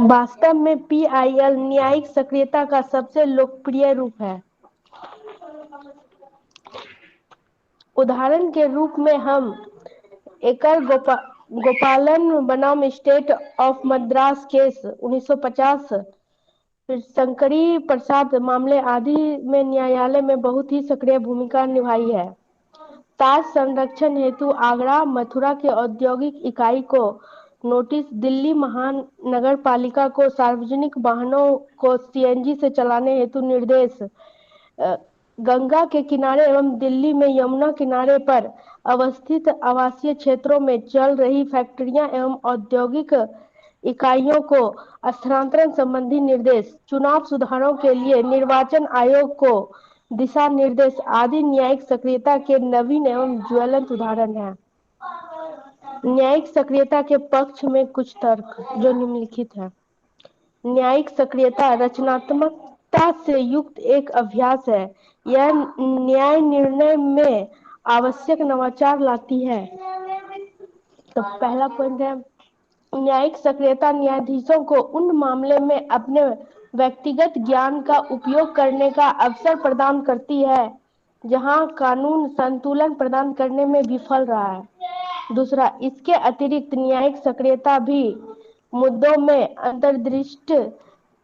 वास्तव में पीआईएल न्यायिक सक्रियता का सबसे लोकप्रिय रूप है। उदाहरण के रूप में हम एकर गोपालन बनाम स्टेट ऑफ मद्रास केस 1950, फिर शंकरी प्रसाद मामले आदि में न्यायालय में बहुत ही सक्रिय भूमिका निभाई है। ताज संरक्षण हेतु आगरा मथुरा के औद्योगिक इकाई को नोटिस, दिल्ली महानगर पालिका को सार्वजनिक वाहनों को सीएनजी से चलाने हेतु निर्देश, गंगा के किनारे एवं दिल्ली में यमुना किनारे पर अवस्थित आवासीय क्षेत्रों में चल रही फैक्ट्रियां एवं औद्योगिक इकाइयों को स्थानांतरण संबंधी निर्देश, चुनाव सुधारों के लिए निर्वाचन आयोग को दिशा निर्देश आदि न्यायिक सक्रियता के नवीन एवं ज्वलंत उदाहरण हैं। न्यायिक सक्रियता के पक्ष में कुछ तर्क जो निम्नलिखित है। न्यायिक सक्रियता रचनात्मकता से युक्त एक अभ्यास है। यह न्याय निर्णय में आवश्यक नवाचार लाती है। तो पहला पॉइंट है, न्यायिक सक्रियता न्यायाधीशों को उन मामले में अपने व्यक्तिगत ज्ञान का उपयोग करने का अवसर प्रदान करती है जहां कानून संतुलन प्रदान करने में विफल रहा है। दूसरा, इसके अतिरिक्त न्यायिक सक्रियता भी मुद्दों में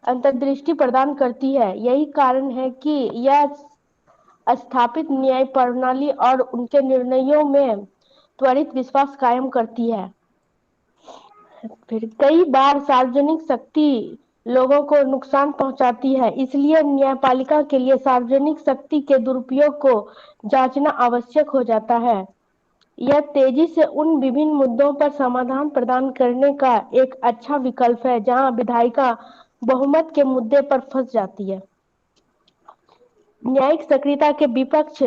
अंतर्दृष्टि प्रदान करती है। यही कारण है कि यह स्थापित न्याय प्रणाली और उनके निर्णयों में त्वरित विश्वास कायम करती है। फिर कई बार सार्वजनिक शक्ति लोगों को नुकसान पहुंचाती है, इसलिए न्यायपालिका के लिए सार्वजनिक शक्ति के दुरुपयोग को जांचना आवश्यक हो जाता है। यह तेजी से उन विभिन्न मुद्दों पर समाधान प्रदान करने का एक अच्छा विकल्प है जहां विधायिका बहुमत के मुद्दे पर फंस जाती है। न्यायिक सक्रियता के विपक्ष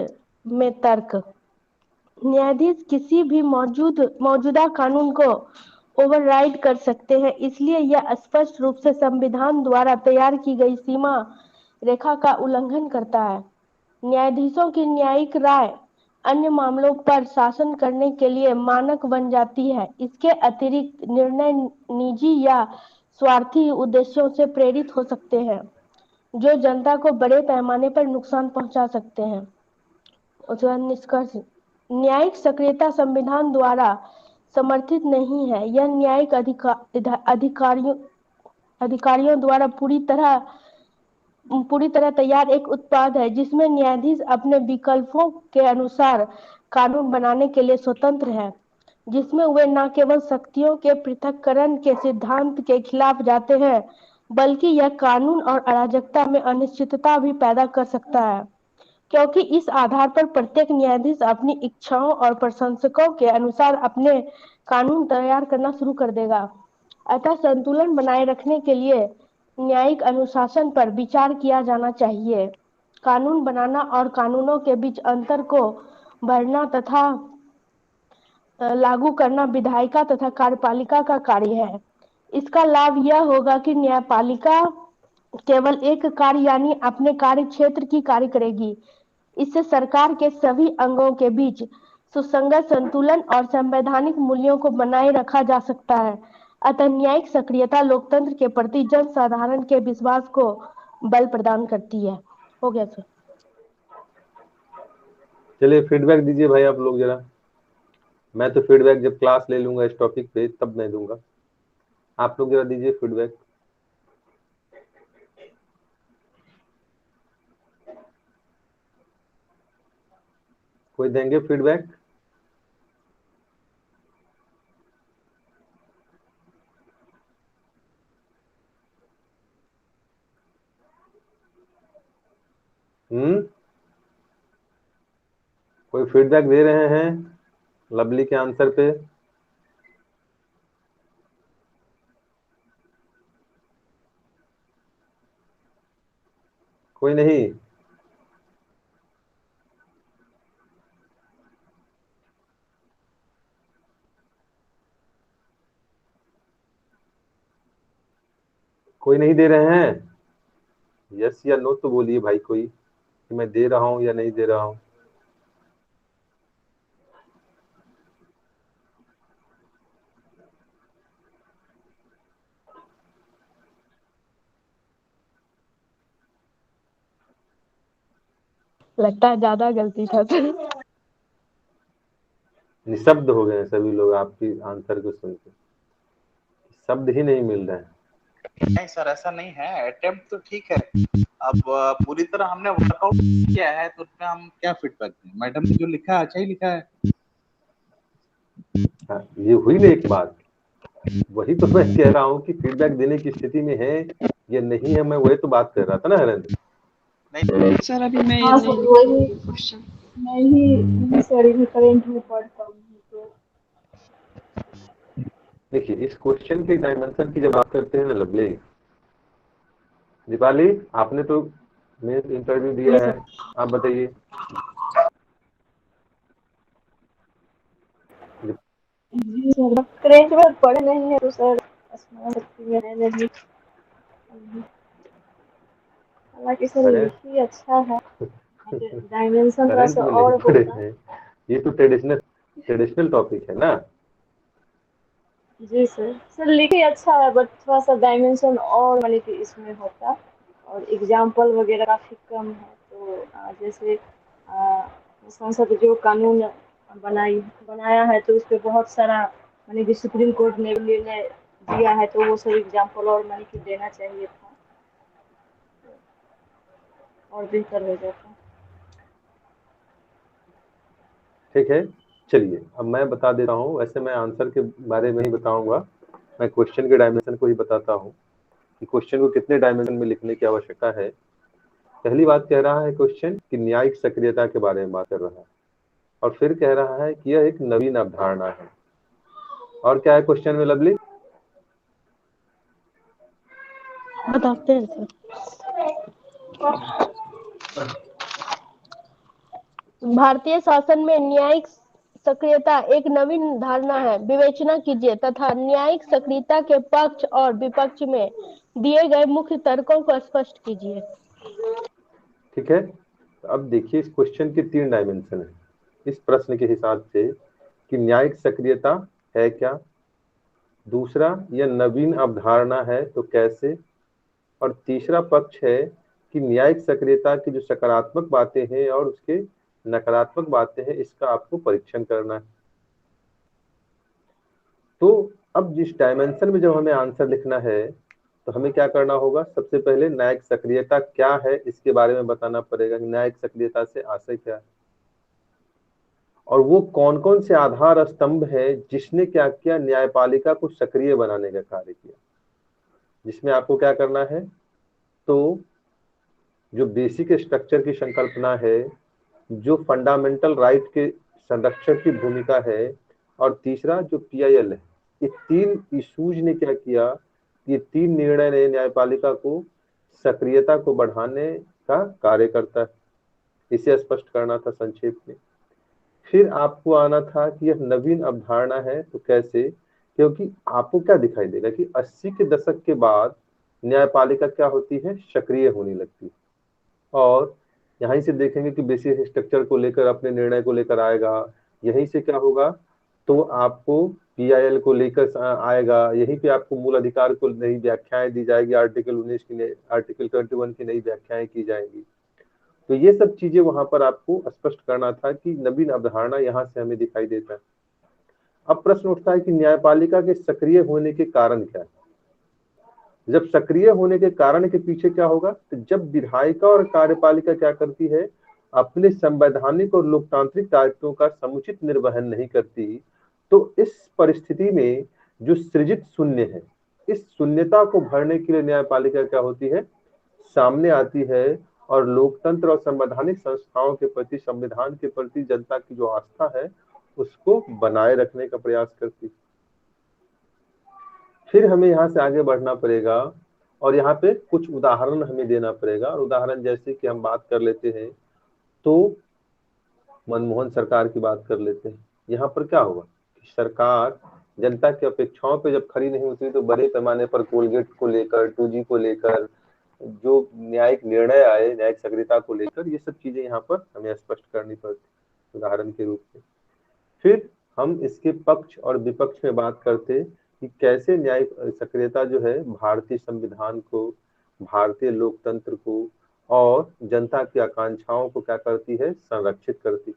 में तर्क, न्यायाधीश किसी भी मौजूदा कानून को ओवरराइड कर सकते हैं, इसलिए यह स्पष्ट रूप से संविधान द्वारा तैयार की गई सीमा रेखा का उल्लंघन करता है। न्यायाधीशों की न्यायिक राय अन्य मामलों पर शासन करने के लिए मानक बन जाती है। इसके अतिरिक्त निर्णय निजी या स्वार्थी उद्देश्यों से प्रेरित हो सकते हैं जो जनता को बड़े पैमाने पर नुकसान पहुंचा सकते हैं। उसके बाद निष्कर्ष, न्यायिक सक्रियता संविधान द्वारा समर्थित नहीं है। यह न्यायिक अधिकारियों द्वारा पूरी तरह तैयार एक उत्पाद है जिसमें न्यायाधीश अपने विकल्पों के अनुसार कानून बनाने के लिए स्वतंत्र है, जिसमें वे न केवल शक्तियों के पृथक्करण के सिद्धांत के खिलाफ जाते हैं बल्कि यह कानून और अराजकता में अनिश्चितता भी पैदा कर सकता है, क्योंकि इस आधार पर प्रत्येक न्यायाधीश अपनी इच्छाओं और प्रशंसकों के अनुसार अपने कानून तैयार करना शुरू कर देगा। अतः संतुलन बनाए रखने के लिए न्यायिक अनुशासन पर विचार किया जाना चाहिए। कानून बनाना और कानूनों के बीच अंतर को भरना तथा लागू करना विधायिका तथा कार्यपालिका का कार्य है। इसका लाभ यह होगा कि न्यायपालिका केवल एक कार्य यानी अपने कार्य क्षेत्र की कार्य करेगी। इससे सरकार के सभी अंगों के बीच सुसंगत संतुलन और संवैधानिक मूल्यों को बनाए रखा जा सकता है। अतः न्यायिक सक्रियता लोकतंत्र के प्रति जन साधारण के विश्वास को बल प्रदान करती है। हो गया सर। चलिए फीडबैक दीजिए भाई आप लोग जरा। मैं तो फीडबैक जब क्लास ले लूंगा इस टॉपिक पे तब मैं दूंगा, आप लोग जरा दीजिए फीडबैक। कोई देंगे फीडबैक? कोई फीडबैक दे रहे हैं लवली के आंसर पे? कोई नहीं? कोई नहीं दे रहे हैं? यस या नो तो बोलिए भाई कोई, कि मैं दे रहा हूं या नहीं दे रहा हूं। लगता है ज्यादा गलती था सर। निशब्द हो गए हैं सभी लोग आपकी आंसर को सुन के, शब्द ही नहीं मिल रहे हैं। नहीं सर, ऐसा नहीं है, अटेम्प्ट तो ठीक है। अब पूरी तरह हमने वर्कआउट किया है तो उसमें हम क्या फीडबैक दें? मैडम ने जो लिखा है अच्छा ही लिखा है। हाँ, ये हुई ना एक बात, वही तो मैं कह रहा हूँ कि फीडबैक देने की स्थिति में है या नहीं है, मैं वही तो बात कर रहा था ना हरेंद्र। नहीं सर अभी मैं हाँ नहीं सर, लिख वही पाऊंगी क्वेश्चन। मैं ही सर ही करंट में पढ़ता हूँ तो। देखिए इस क्वेश्चन के डायमेंशन की जब बात करते हैं ना लवली, दीपाली आपने तो मेन इंटरव्यू दिया है, आप बताइए। जी सर, करंट में पढ़े नहीं है तो सर समझ सकती है नहीं। हालांकि सर अरे लिखी अच्छा है, डायमेंशन थोड़ा करंट सा में नहीं और पढ़े होता। हैं, ये तो ट्रेडिशनल टॉपिक है ना। जी सर लिखी अच्छा है, बट थोड़ा सा डायमेंशन और माने कि इसमें होता, और एग्जाम्पल वगैरह काफी कम है। तो जैसे संसद जो कानून बनाया है तो उस पर बहुत सारा माने कि सुप्रीम कोर्ट ने निर्णय दिया है, तो वो सब एग्जाम्पल और माने कि देना चाहिए था, और बेहतर हो जाता। ठीक है, चलिए अब मैं बता दे रहा हूँ, वैसे मैं आंसर के बारे में ही बताऊंगा, मैं क्वेश्चन के डायमेंशन को ही बताता हूँ कि क्वेश्चन को कितने डायमेंशन में लिखने की आवश्यकता है। पहली बात कह रहा है क्वेश्चन कि न्यायिक सक्रियता के बारे में बात कर रहा है, और फिर कह रहा है कि यह एक नवीन अवधारणा है। और क्या है क्वेश्चन में लवली? बताते हैं सर। भारतीय शासन में न्यायिक सक्रियता एक नवीन धारणा है। विवेचना कीजिए तथा न्यायिक सक्रियता के पक्ष और विपक्ष में दिए गए मुख्य तर्कों को स्पष्ट कीजिए। ठीक है, तो अब देखिए इस क्वेश्चन के 3 डायमेंशन है इस प्रश्न के हिसाब से कि न्यायिक सक्रियता है क्या, दूसरा यह नवीन अवधारणा है तो कैसे, और तीसरा पक्ष है कि न्यायिक सक्रियता की जो सकारात्मक बातें हैं और उसके नकारात्मक बातें हैं, इसका आपको परीक्षण करना है। तो अब जिस डायमेंशन में जब हमें आंसर लिखना है तो हमें क्या करना होगा, सबसे पहले न्यायिक सक्रियता क्या है इसके बारे में बताना पड़ेगा कि न्यायिक सक्रियता से आशय क्या है, और वो कौन कौन से आधार स्तंभ है जिसने क्या किया, न्यायपालिका को सक्रिय बनाने का कार्य किया। जिसमें आपको क्या करना है, तो जो बेसिक स्ट्रक्चर की संकल्पना है, जो फंडामेंटल राइट के संरक्षण की भूमिका है, और तीसरा जो पीआईएल है, ये 3 इशूज ने क्या किया, ये 3 निर्णय ने न्यायपालिका को सक्रियता को बढ़ाने का कार्य करता है। इसे स्पष्ट करना था संक्षेप में। फिर आपको आना था कि यह नवीन अवधारणा है तो कैसे, क्योंकि आपको क्या दिखाई देगा कि 80 के दशक के बाद न्यायपालिका क्या होती है, सक्रिय होने लगती है, और यहीं से देखेंगे कि बेसिक स्ट्रक्चर को लेकर अपने निर्णय को लेकर आएगा। यहीं से क्या होगा, तो आपको पीआईएल को लेकर आएगा, यहीं पे आपको मूल अधिकार को नई व्याख्याएं दी जाएगी, आर्टिकल 19 की आर्टिकल 21 की नई व्याख्याएं की जाएंगी। तो ये सब चीजें वहां पर आपको स्पष्ट करना था कि नवीन अवधारणा यहाँ से हमें दिखाई देता है। अब प्रश्न उठता है कि न्यायपालिका के सक्रिय होने के कारण क्या है। जब सक्रिय होने के कारण के पीछे क्या होगा, तो जब विधायिका और कार्यपालिका क्या करती है, अपने संवैधानिक और लोकतांत्रिक दायित्वों का समुचित निर्वहन नहीं करती, तो इस परिस्थिति में जो सृजित शून्य है, इस शून्यता को भरने के लिए न्यायपालिका क्या होती है, सामने आती है, और लोकतंत्र और संवैधानिक संस्थाओं के प्रति, संविधान के प्रति जनता की जो आस्था है उसको बनाए रखने का प्रयास करती है। फिर हमें यहाँ से आगे बढ़ना पड़ेगा, और यहाँ पे कुछ उदाहरण हमें देना पड़ेगा, और उदाहरण जैसे कि हम बात कर लेते हैं तो मनमोहन सरकार की बात कर लेते हैं। यहाँ पर क्या होगा कि सरकार जनता की अपेक्षाओं पे जब खरी नहीं उतरी तो बड़े पैमाने पर कोलगेट को लेकर, 2G को लेकर, जो न्यायिक निर्णय आए न्यायिक सक्रियता को लेकर, ये सब चीजें यहाँ पर हमें स्पष्ट करनी पड़ती उदाहरण के रूप में। फिर हम इसके पक्ष और विपक्ष में बात करते कि कैसे न्यायिक सक्रियता जो है भारतीय संविधान को, भारतीय लोकतंत्र को और जनता की आकांक्षाओं को क्या करती है, संरक्षित करती।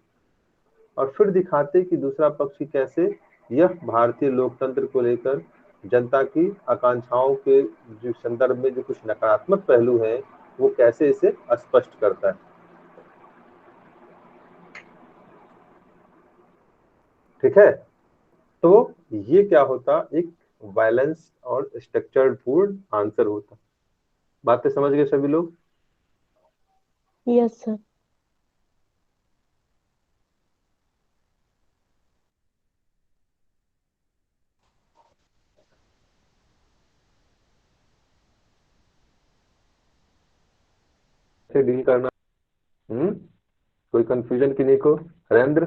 और फिर दिखाते कि दूसरा पक्ष कैसे यह भारतीय लोकतंत्र को लेकर जनता की आकांक्षाओं के जो संदर्भ में जो कुछ नकारात्मक पहलू हैं वो कैसे इसे स्पष्ट करता है। ठीक है, तो ये क्या होता, एक बैलेंस और स्ट्रक्चर्ड पूर्ण आंसर होता। बातें समझ गए सभी लोग? Yes sir. से डील करना। कोई कंफ्यूजन किन्हीं को? हरेंद्र?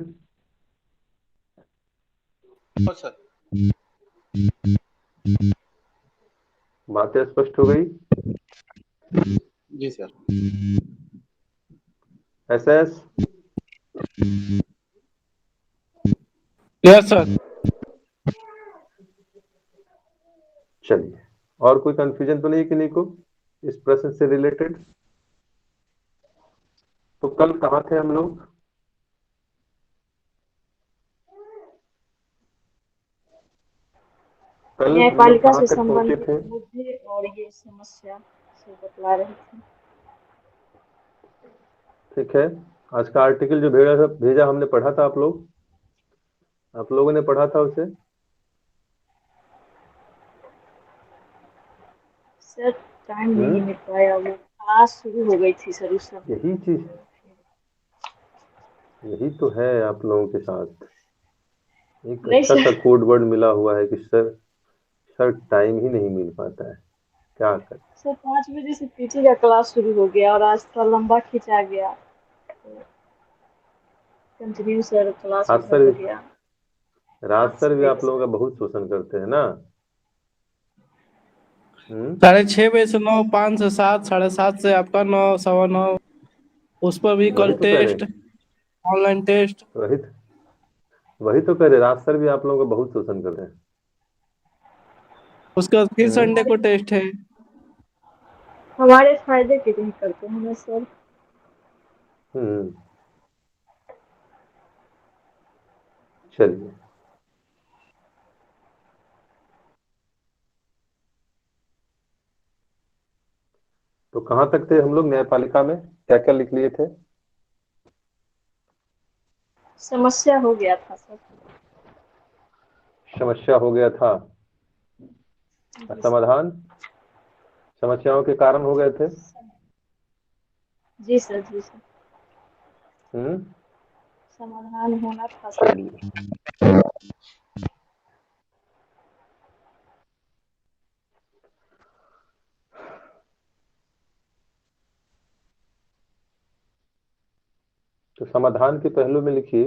सर बातें स्पष्ट हो गई? जी सर। एसएस? Yes sir. चलिए, और कोई कंफ्यूजन तो नहीं किन्हीं को इस प्रश्न से रिलेटेड? तो कल कहाँ थे हम लोग? कल हम लोग न्यायपालिका कहाँ से तक पहुंचे संबंधित थे? मुद्दे और ये समस्या से बतला रहे थे। ठीक है, आज का आर्टिकल जो भेजा हमने पढ़ा था, आप लोगों ने पढ़ा था उसे? सर टाइम नहीं मिल पाया, वो क्लास शुरू हो गई थी सर उस समय। यही चीज, यही तो है आप लोगों के साथ, एक नहीं अच्छा सा सर, कोड वर्ड मिला हुआ है कि सर टाइम ही नहीं मिल पाता है, क्या कर। सर 5 बजे से पीटी का क्लास शुरू हो गया और आज थोड़ा लंबा खिंचा गया, तो कंटिन्यू सर क्लास रात उधर सर, हो गया। रात सर भी से आप लोगों का बहुत शोषण करते हैं ना? 6:30 बजे से 9, 5 से 7, 7:30 से आपका 9, 9:15, उस पर भी कल वही तो कह रहे टेस्ट, ऑनलाइन टेस्ट। वही तो कह रहे, रात सर भी आप लोगों का बहुत शोषण कर रहे हैं। उसके बाद फिर संडे हमारे को टेस्ट है। हमारे फायदे के लिए करते हैं ना सर। हम्म, चलिए, तो कहाँ तक थे हम लोग न्यायपालिका में, क्या क्या लिख लिए थे? समस्या हो गया था सर। समस्या हो गया था, जी सर। समाधान समस्याओं के कारण हो गए थे। जी सर, जी सर, हम्म, समाधान होना था सर। चलिए, तो समाधान के पहलू में लिखिए,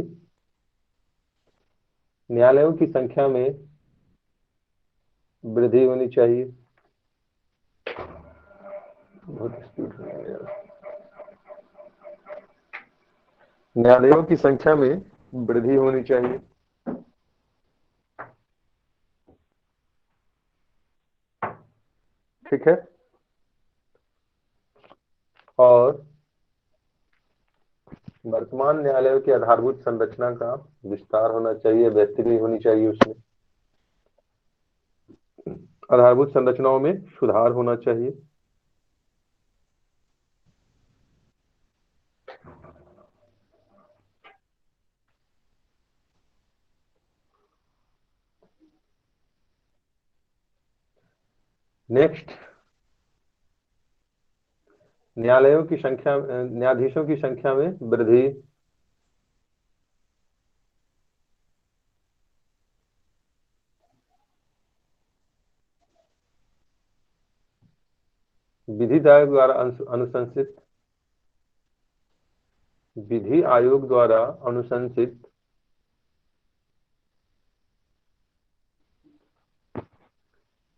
न्यायालयों की संख्या में वृद्धि होनी चाहिए। बहुत स्पीड हो गया यार। न्यायालयों की संख्या में वृद्धि होनी चाहिए। ठीक है, और वर्तमान न्यायालयों की आधारभूत संरचना का विस्तार होना चाहिए, बेहतरी होनी चाहिए, उसमें आधारभूत संरचनाओं में सुधार होना चाहिए। नेक्स्ट, न्यायालयों की संख्या, न्यायाधीशों की संख्या में वृद्धि। विधि आयोग द्वारा अनुशंसित, विधि आयोग द्वारा अनुशंसित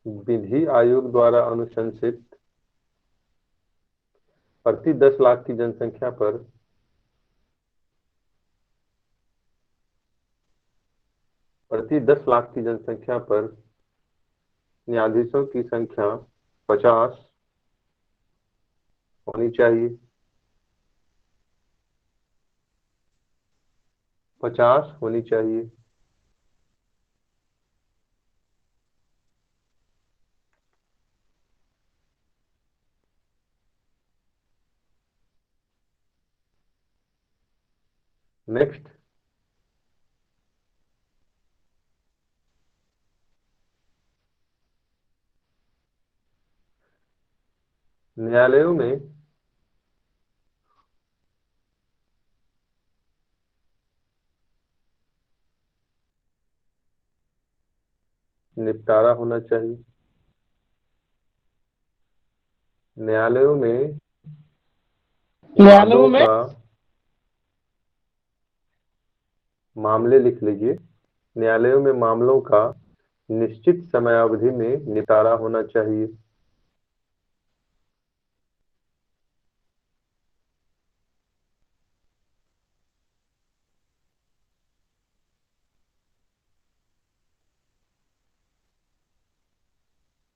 विधि आयोग द्वारा अनुशंसित प्रति 10 लाख की जनसंख्या पर प्रति 10 लाख की जनसंख्या पर न्यायाधीशों की संख्या 50 होनी चाहिए। 50 होनी चाहिए। नेक्स्ट, न्यायालयों में निपटारा होना चाहिए। न्यायालयों में न्यायालयों वादों में का, मामले लिख लीजिए, न्यायालयों में मामलों का निश्चित समयावधि में निपटारा होना चाहिए।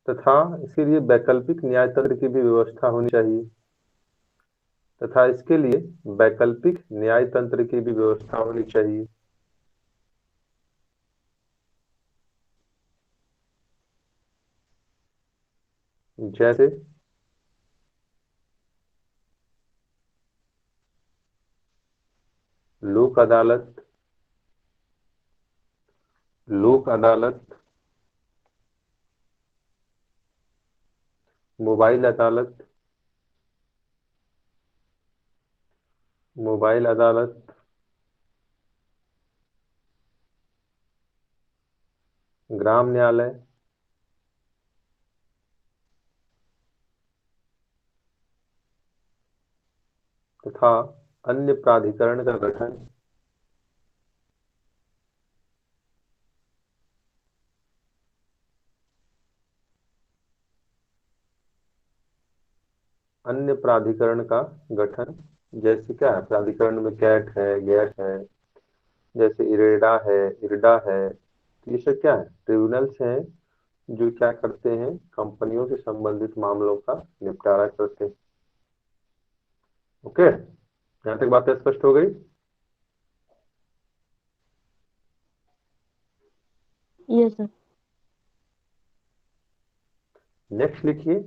तथा इसके लिए वैकल्पिक न्याय तंत्र की भी व्यवस्था होनी चाहिए। तथा इसके लिए वैकल्पिक न्याय तंत्र की भी व्यवस्था होनी चाहिए। जैसे लोक अदालत, लोक अदालत, मोबाइल अदालत, मोबाइल अदालत, ग्राम न्यायालय, तथा अन्य प्राधिकरण का गठन, अन्य प्राधिकरण का गठन। जैसे क्या है, प्राधिकरण में कैट है, गैट है, जैसे इरेडा है, इरडा है। तो ये सब क्या है, ट्रिब्यूनल्स हैं जो क्या करते हैं, कंपनियों से संबंधित मामलों का निपटारा करते हैं। ओके, यहाँ तक बात स्पष्ट हो गई। Yes sir. नेक्स्ट लिखिए,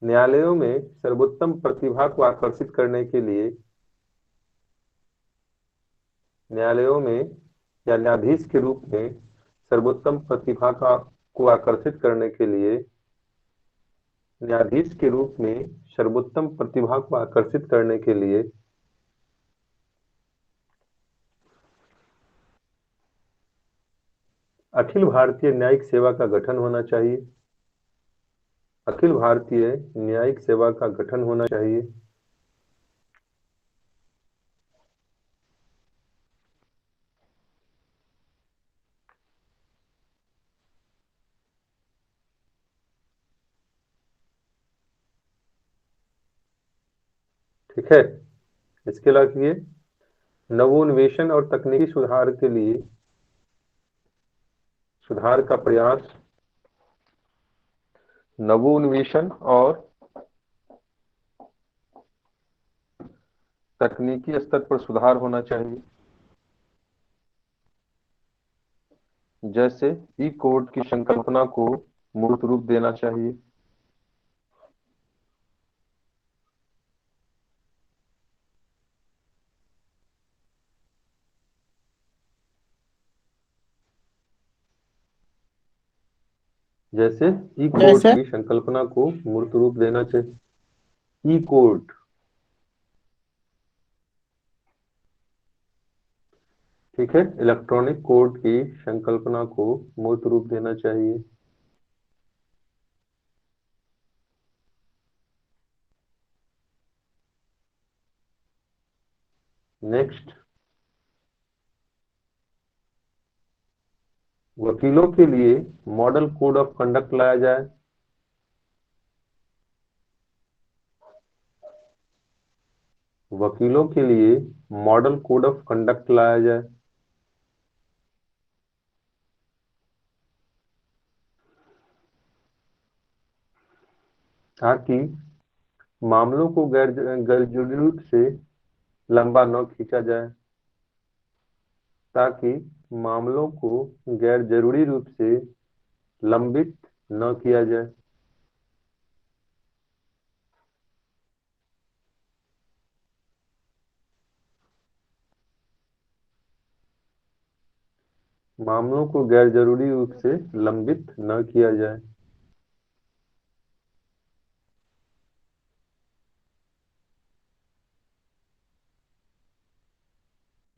न्यायालयों में सर्वोत्तम प्रतिभा को आकर्षित करने के लिए, न्यायालयों में या न्यायाधीश के रूप में सर्वोत्तम प्रतिभा को आकर्षित करने के लिए, न्यायाधीश के रूप में सर्वोत्तम प्रतिभा को आकर्षित करने के लिए अखिल भारतीय न्यायिक सेवा का गठन होना चाहिए। अखिल भारतीय न्यायिक सेवा का गठन होना चाहिए। ठीक है, इसके अलावा नवोन्वेषण और तकनीकी सुधार के लिए, सुधार का प्रयास, नवोन्वेषण और तकनीकी स्तर पर सुधार होना चाहिए। जैसे ई कोर्ट की संकल्पना को मूर्त रूप देना चाहिए। जैसे ई कोर्ट जैसे की संकल्पना को मूर्त रूप देना चाहिए। ई कोर्ट, ठीक है, इलेक्ट्रॉनिक कोर्ट की संकल्पना को मूर्त रूप देना चाहिए। नेक्स्ट, वकीलों के लिए मॉडल कोड ऑफ कंडक्ट लाया जाए। वकीलों के लिए मॉडल कोड ऑफ कंडक्ट लाया जाए, ताकि मामलों को गैर गैर जरूरत से लंबा न खींचा जाए, ताकि मामलों को गैर जरूरी रूप से लंबित न किया जाए। मामलों को गैर जरूरी रूप से लंबित न किया जाए।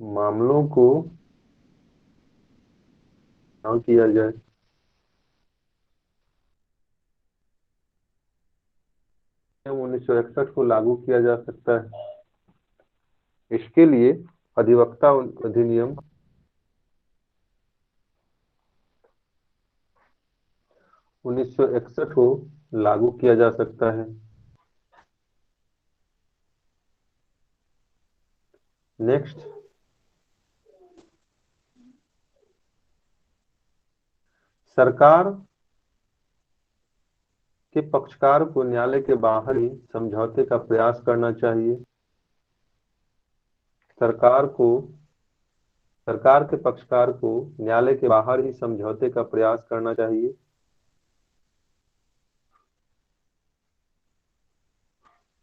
मामलों को न किया जाए। 1961 को लागू किया जा सकता है। इसके लिए अधिवक्ता अधिनियम 1961 को लागू किया जा सकता है। नेक्स्ट, सरकार के पक्षकार को न्यायालय के बाहर ही समझौते का प्रयास करना चाहिए। सरकार के पक्षकार को न्यायालय के बाहर ही समझौते का प्रयास करना चाहिए,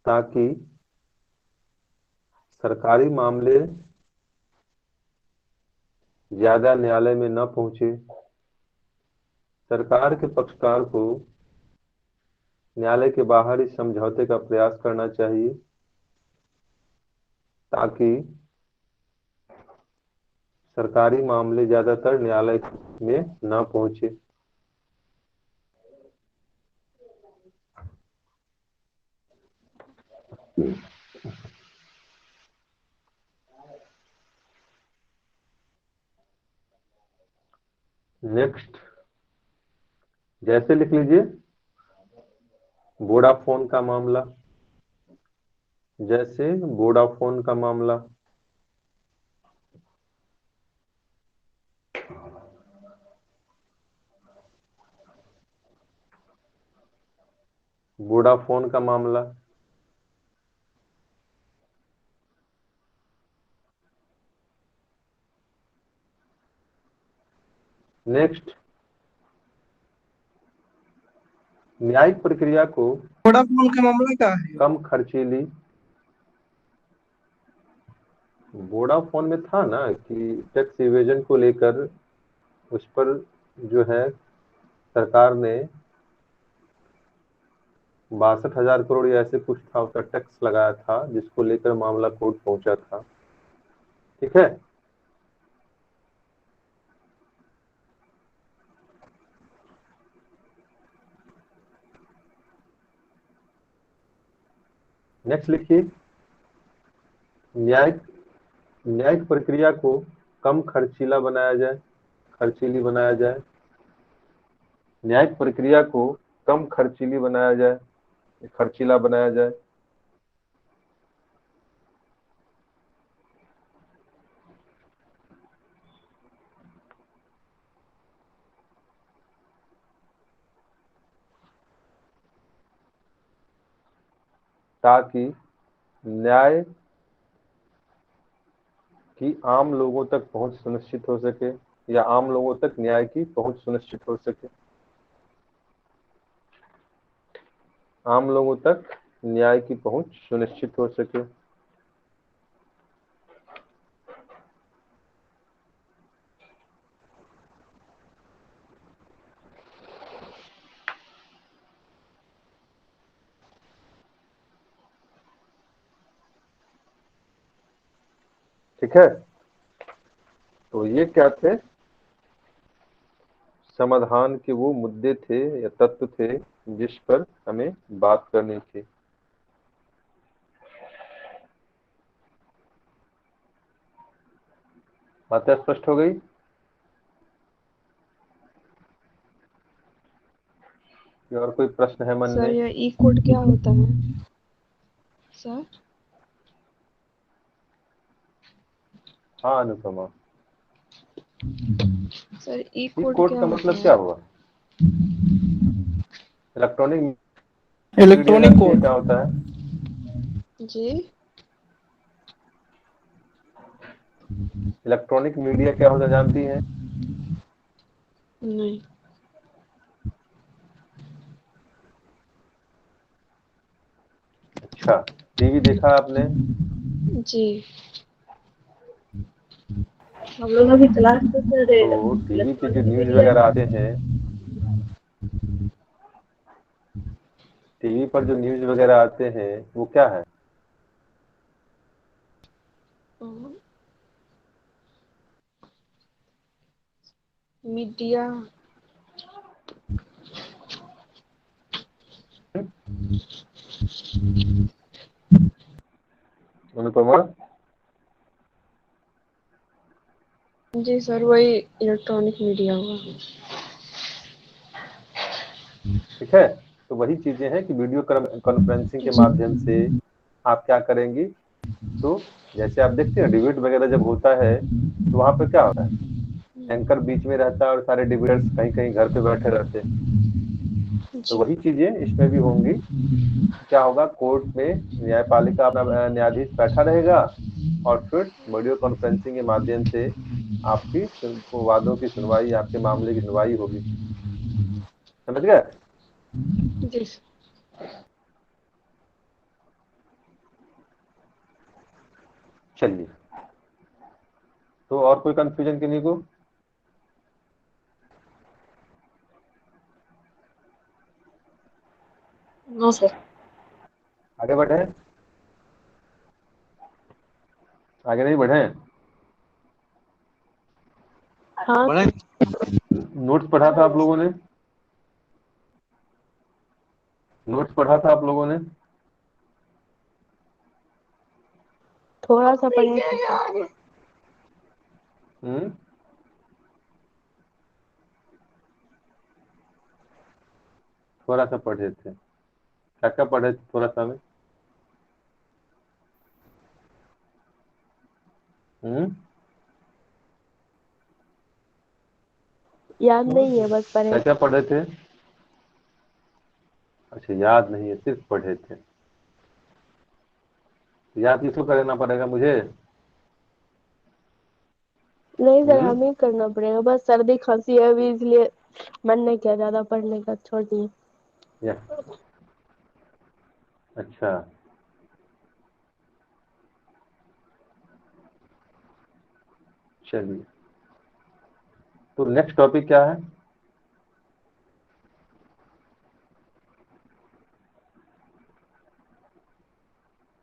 ताकि सरकारी मामले ज्यादा न्यायालय में न पहुंचे। सरकार के पक्षकार को न्यायालय के बाहर ही समझौते का प्रयास करना चाहिए, ताकि सरकारी मामले ज्यादातर न्यायालय में न पहुंचे। नेक्स्ट, जैसे लिख लीजिए वोडाफोन का मामला। जैसे वोडाफोन का मामला, वोडाफोन का मामला। नेक्स्ट, न्यायिक प्रक्रिया को वोडाफोन का मामला क्या है? कम खर्चीली। वोडाफोन में था ना कि टैक्स इवेजन को लेकर उस पर जो है सरकार ने 62,000 करोड़ या ऐसे कुछ था उसका टैक्स लगाया था, जिसको लेकर मामला कोर्ट पहुंचा था। ठीक है, नेक्स्ट लिखिए, न्यायिक प्रक्रिया को कम खर्चीला बनाया जाए, खर्चीली बनाया जाए। न्यायिक प्रक्रिया को कम खर्चीली बनाया जाए, खर्चीला बनाया जाए। ताकि न्याय की आम लोगों तक पहुंच सुनिश्चित हो सके, या आम लोगों तक न्याय की पहुंच सुनिश्चित हो सके। आम लोगों तक न्याय की पहुंच सुनिश्चित हो सके। ठीक है, तो ये क्या थे? समाधान के वो मुद्दे थे या तत्व थे जिस पर हमें बात करनी थी। बातें स्पष्ट हो गई? और कोई प्रश्न है मन सर में? यह ई कोड क्या होता है सर? हाँ अनुपमा, सर ई ई कोड कोड क्या का होता मतलब है? क्या हुआ? Electronic electronic media code. क्या होता है? जी इलेक्ट्रॉनिक मीडिया क्या होता है जानती हैं? नहीं। अच्छा, टीवी देखा आपने? जी। हम लोग अभी क्लास तो कर रहे तो टीवी पे जो इलेक्ट्रॉनिक न्यूज मीडिया। वगैरह आते हैं, टीवी पर जो न्यूज वगैरह आते हैं वो क्या है? मीडिया। अनुपमा? जी सर, वही इलेक्ट्रॉनिक मीडिया हुआ। ठीक है, तो वही चीजें हैं कि वीडियो कॉन्फ्रेंसिंग के जी। माध्यम से आप क्या करेंगी। तो जैसे आप देखते हैं डिबेट वगैरह जब होता है तो वहां पे क्या होता है, एंकर बीच में रहता है और सारे डिबेटर्स कहीं कहीं घर पे बैठे रहते हैं। तो जी। वही चीजें इसमें भी होंगी। क्या होगा, कोर्ट में न्यायपालिका अपना न्यायाधीश बैठा रहेगा और फिर वीडियो कॉन्फ्रेंसिंग के माध्यम से आपकी वादों की सुनवाई, आपके मामले की सुनवाई होगी। समझ गए? जी सर। चलिए, तो और कोई कंफ्यूजन किन्हीं को? No sir. आगे बढ़े? आगे नहीं बढ़े? हाँ बड़े नोट्स पढ़ा था आप लोगों ने? नोट्स पढ़ा था आप लोगों ने? थोड़ा सा पढ़े थे सर। हम्म, थोड़ा सा पढ़े थे। क्या क्या पढ़े थे थोड़ा सा में? हम्म, याद नहीं है, बस पढ़े क्या क्या थे। पढ़े थे? अच्छा, याद नहीं है, सिर्फ पढ़े थे। याद किसको करना पड़ेगा मुझे? नहीं सर, हम्म, हमें करना पड़ेगा, बस सर्दी खांसी है अभी, इसलिए मन नहीं किया ज्यादा पढ़ने का, छोड़ दिए। या अच्छा, चलिए, तो नेक्स्ट टॉपिक क्या है?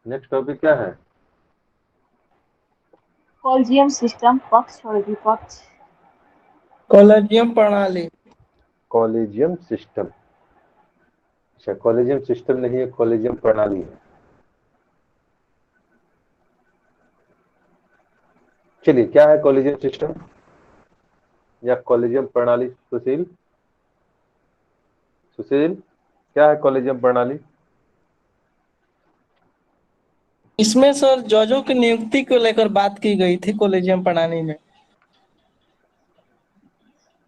नेक्स्ट टॉपिक क्या है? कॉलेजियम सिस्टम, पक्ष और विपक्ष। कॉलेजियम प्रणाली। Collegium system. अच्छा, कॉलेजियम सिस्टम नहीं है, कॉलेजियम प्रणाली है। चलिए, क्या है कॉलेजियम सिस्टम या कॉलेजियम प्रणाली? सुशील, सुशील, क्या है कॉलेजियम प्रणाली? इसमें सर जजों की नियुक्ति को लेकर बात की गई थी कॉलेजियम प्रणाली में।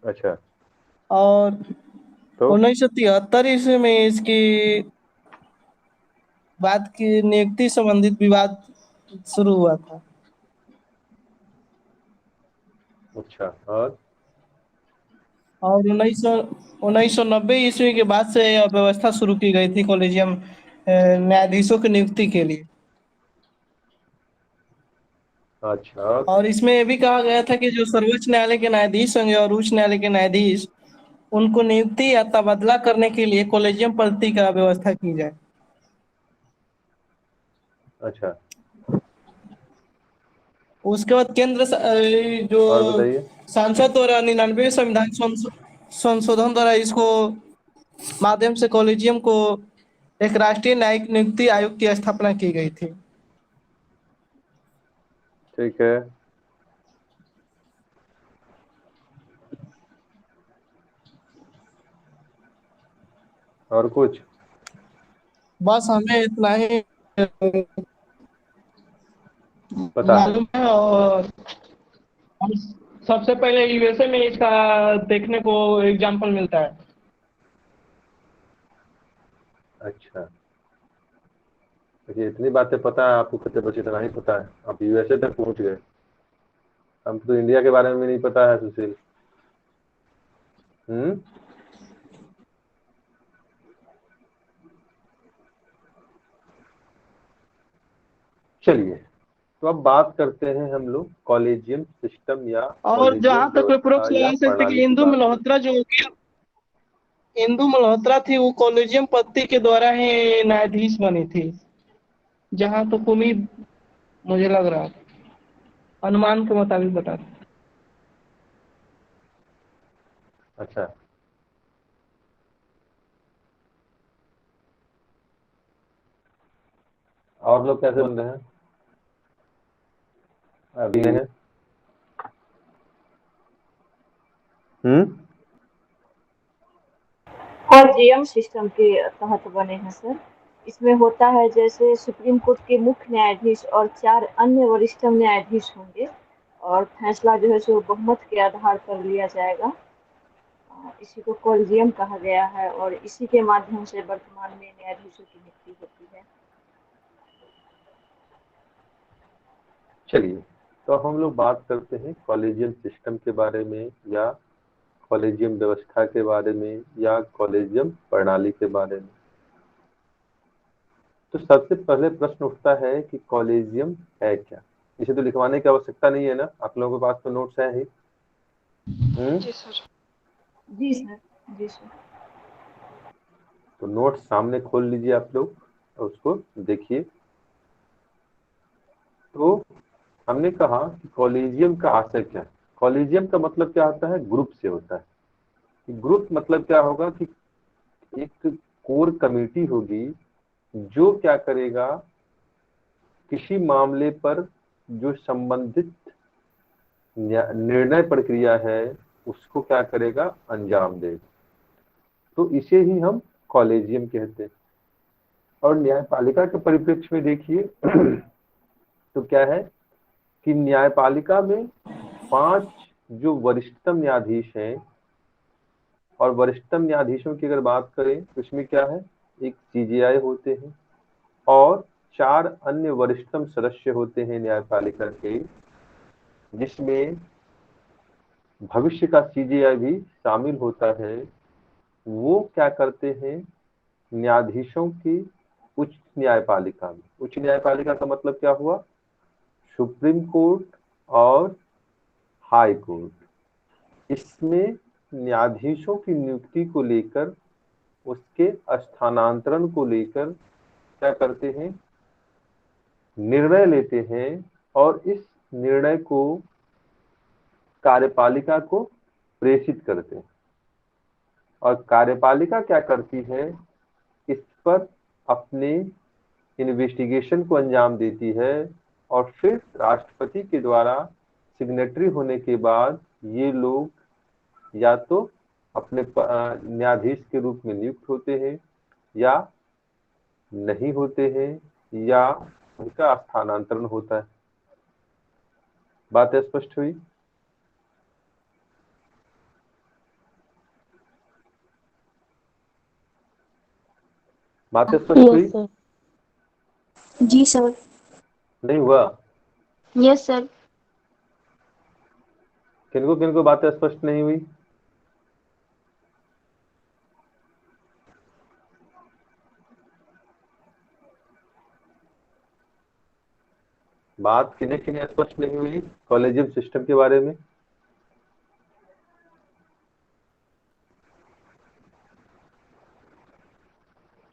अच्छा, और तो 1973 ईस्वी में इसकी बात की नियुक्ति संबंधित विवाद शुरू हुआ था। अच्छा, और और 1990 ईस्वी के बाद से यह व्यवस्था शुरू की गई थी कॉलेजियम न्यायाधीशों की नियुक्ति के लिए। अच्छा, और और इसमें यह भी कहा गया था कि जो सर्वोच्च न्यायालय के न्यायाधीश होंगे और उच्च न्यायालय के न्यायाधीश, उनको नियुक्ति या तबादला करने के लिए कॉलेजियम पद्धति का व्यवस्था की जाए। अच्छा, उसके बाद जो और बताइए। सांसद द्वारा 99 संविधान संशोधन द्वारा इसको माध्यम से कॉलेजियम को एक राष्ट्रीय न्यायिक नियुक्ति आयोग की स्थापना की गई थी। ठीक है, और कुछ? बस हमें इतना ही पता है? मालूम है। और हम सबसे पहले यूएसए में इसका देखने को एग्जाम्पल मिलता है। अच्छा, देखिए, इतनी बातें पता है आपको, कितने बच्चे इतना ही पता है, आप यूएसए तक पहुंच गए। हमको तो इंडिया के बारे में भी नहीं पता है सुशील। चलिए, तो अब बात करते हैं हम लोग कॉलेजियम सिस्टम या और कॉलेजियम जहां तक व्यवस्था अप्रोक्स या लगा सकते कि प्रणाली की इंदु बात करते मल्होत्रा जो इंदु मल्होत्रा थी वो कॉलेजियम पद्धति के द्वारा ही न्यायाधीश बनी थी, जहां तक उम्मीद मुझे लग रहा था, अनुमान के मुताबिक बता रहा हूं। हैं। अच्छा, और लोग कैसे बन रहे हैं अभी हैं? कॉलेजियम सिस्टम के तहत बने हैं सर। इसमें होता है जैसे सुप्रीम कोर्ट के मुख्य न्यायाधीश और 4 अन्य वरिष्ठ न्यायाधीश होंगे और फैसला जो है सो बहुमत के आधार पर लिया जाएगा। इसी को कॉलेजियम कहा गया है और इसी के माध्यम से वर्तमान में न्यायाधीशों की नियुक्ति होती है। चलिए, तो हम लोग बात करते हैं कॉलेजियम सिस्टम के बारे में या कॉलेजियम व्यवस्था के बारे में या कॉलेजियम प्रणाली के बारे में। तो सबसे पहले प्रश्न उठता है कि कॉलेजियम है क्या। इसे तो लिखवाने की आवश्यकता नहीं है ना, आप लोगों के पास तो नोट्स है ही। जी सर। जी सर। जी सर। तो नोट्स सामने खोल लीजिए आप लोग और उसको देखिए। तो हमने कहा कि कॉलेजियम का आशय क्या है। कॉलेजियम का मतलब क्या होता है, ग्रुप से होता है। ग्रुप मतलब क्या होगा कि एक कोर कमेटी होगी जो क्या करेगा, किसी मामले पर जो संबंधित निर्णय प्रक्रिया है उसको क्या करेगा, अंजाम देगा। तो इसे ही हम कॉलेजियम कहते हैं। और न्यायपालिका के परिप्रेक्ष्य में देखिए तो क्या है कि न्यायपालिका में 5 जो वरिष्ठतम न्यायाधीश हैं, और वरिष्ठतम न्यायाधीशों की अगर बात करें तो इसमें क्या है, एक सीजेआई होते हैं और 4 अन्य वरिष्ठतम सदस्य होते हैं न्यायपालिका के, जिसमें भविष्य का सीजेआई भी शामिल होता है। वो क्या करते हैं, न्यायाधीशों की उच्च न्यायपालिका में, उच्च न्यायपालिका का मतलब क्या हुआ, सुप्रीम कोर्ट और हाई कोर्ट, इसमें न्यायाधीशों की नियुक्ति को लेकर, उसके स्थानांतरण को लेकर क्या करते हैं, निर्णय लेते हैं और इस निर्णय को कार्यपालिका को प्रेषित करते हैं। और कार्यपालिका क्या करती है, इस पर अपने इन्वेस्टिगेशन को अंजाम देती है और फिर राष्ट्रपति के द्वारा सिग्नेटरी होने के बाद ये लोग या तो अपने न्यायाधीश के रूप में नियुक्त होते हैं या नहीं होते हैं या उनका स्थानांतरण होता है। बात स्पष्ट हुई? बात स्पष्ट हुई? Yes sir. जी सर। नहीं हुआ? Yes sir. किनको बातें स्पष्ट नहीं हुई? बात किन्हें किन्हें स्पष्ट नहीं हुई कॉलेजियम सिस्टम के बारे में?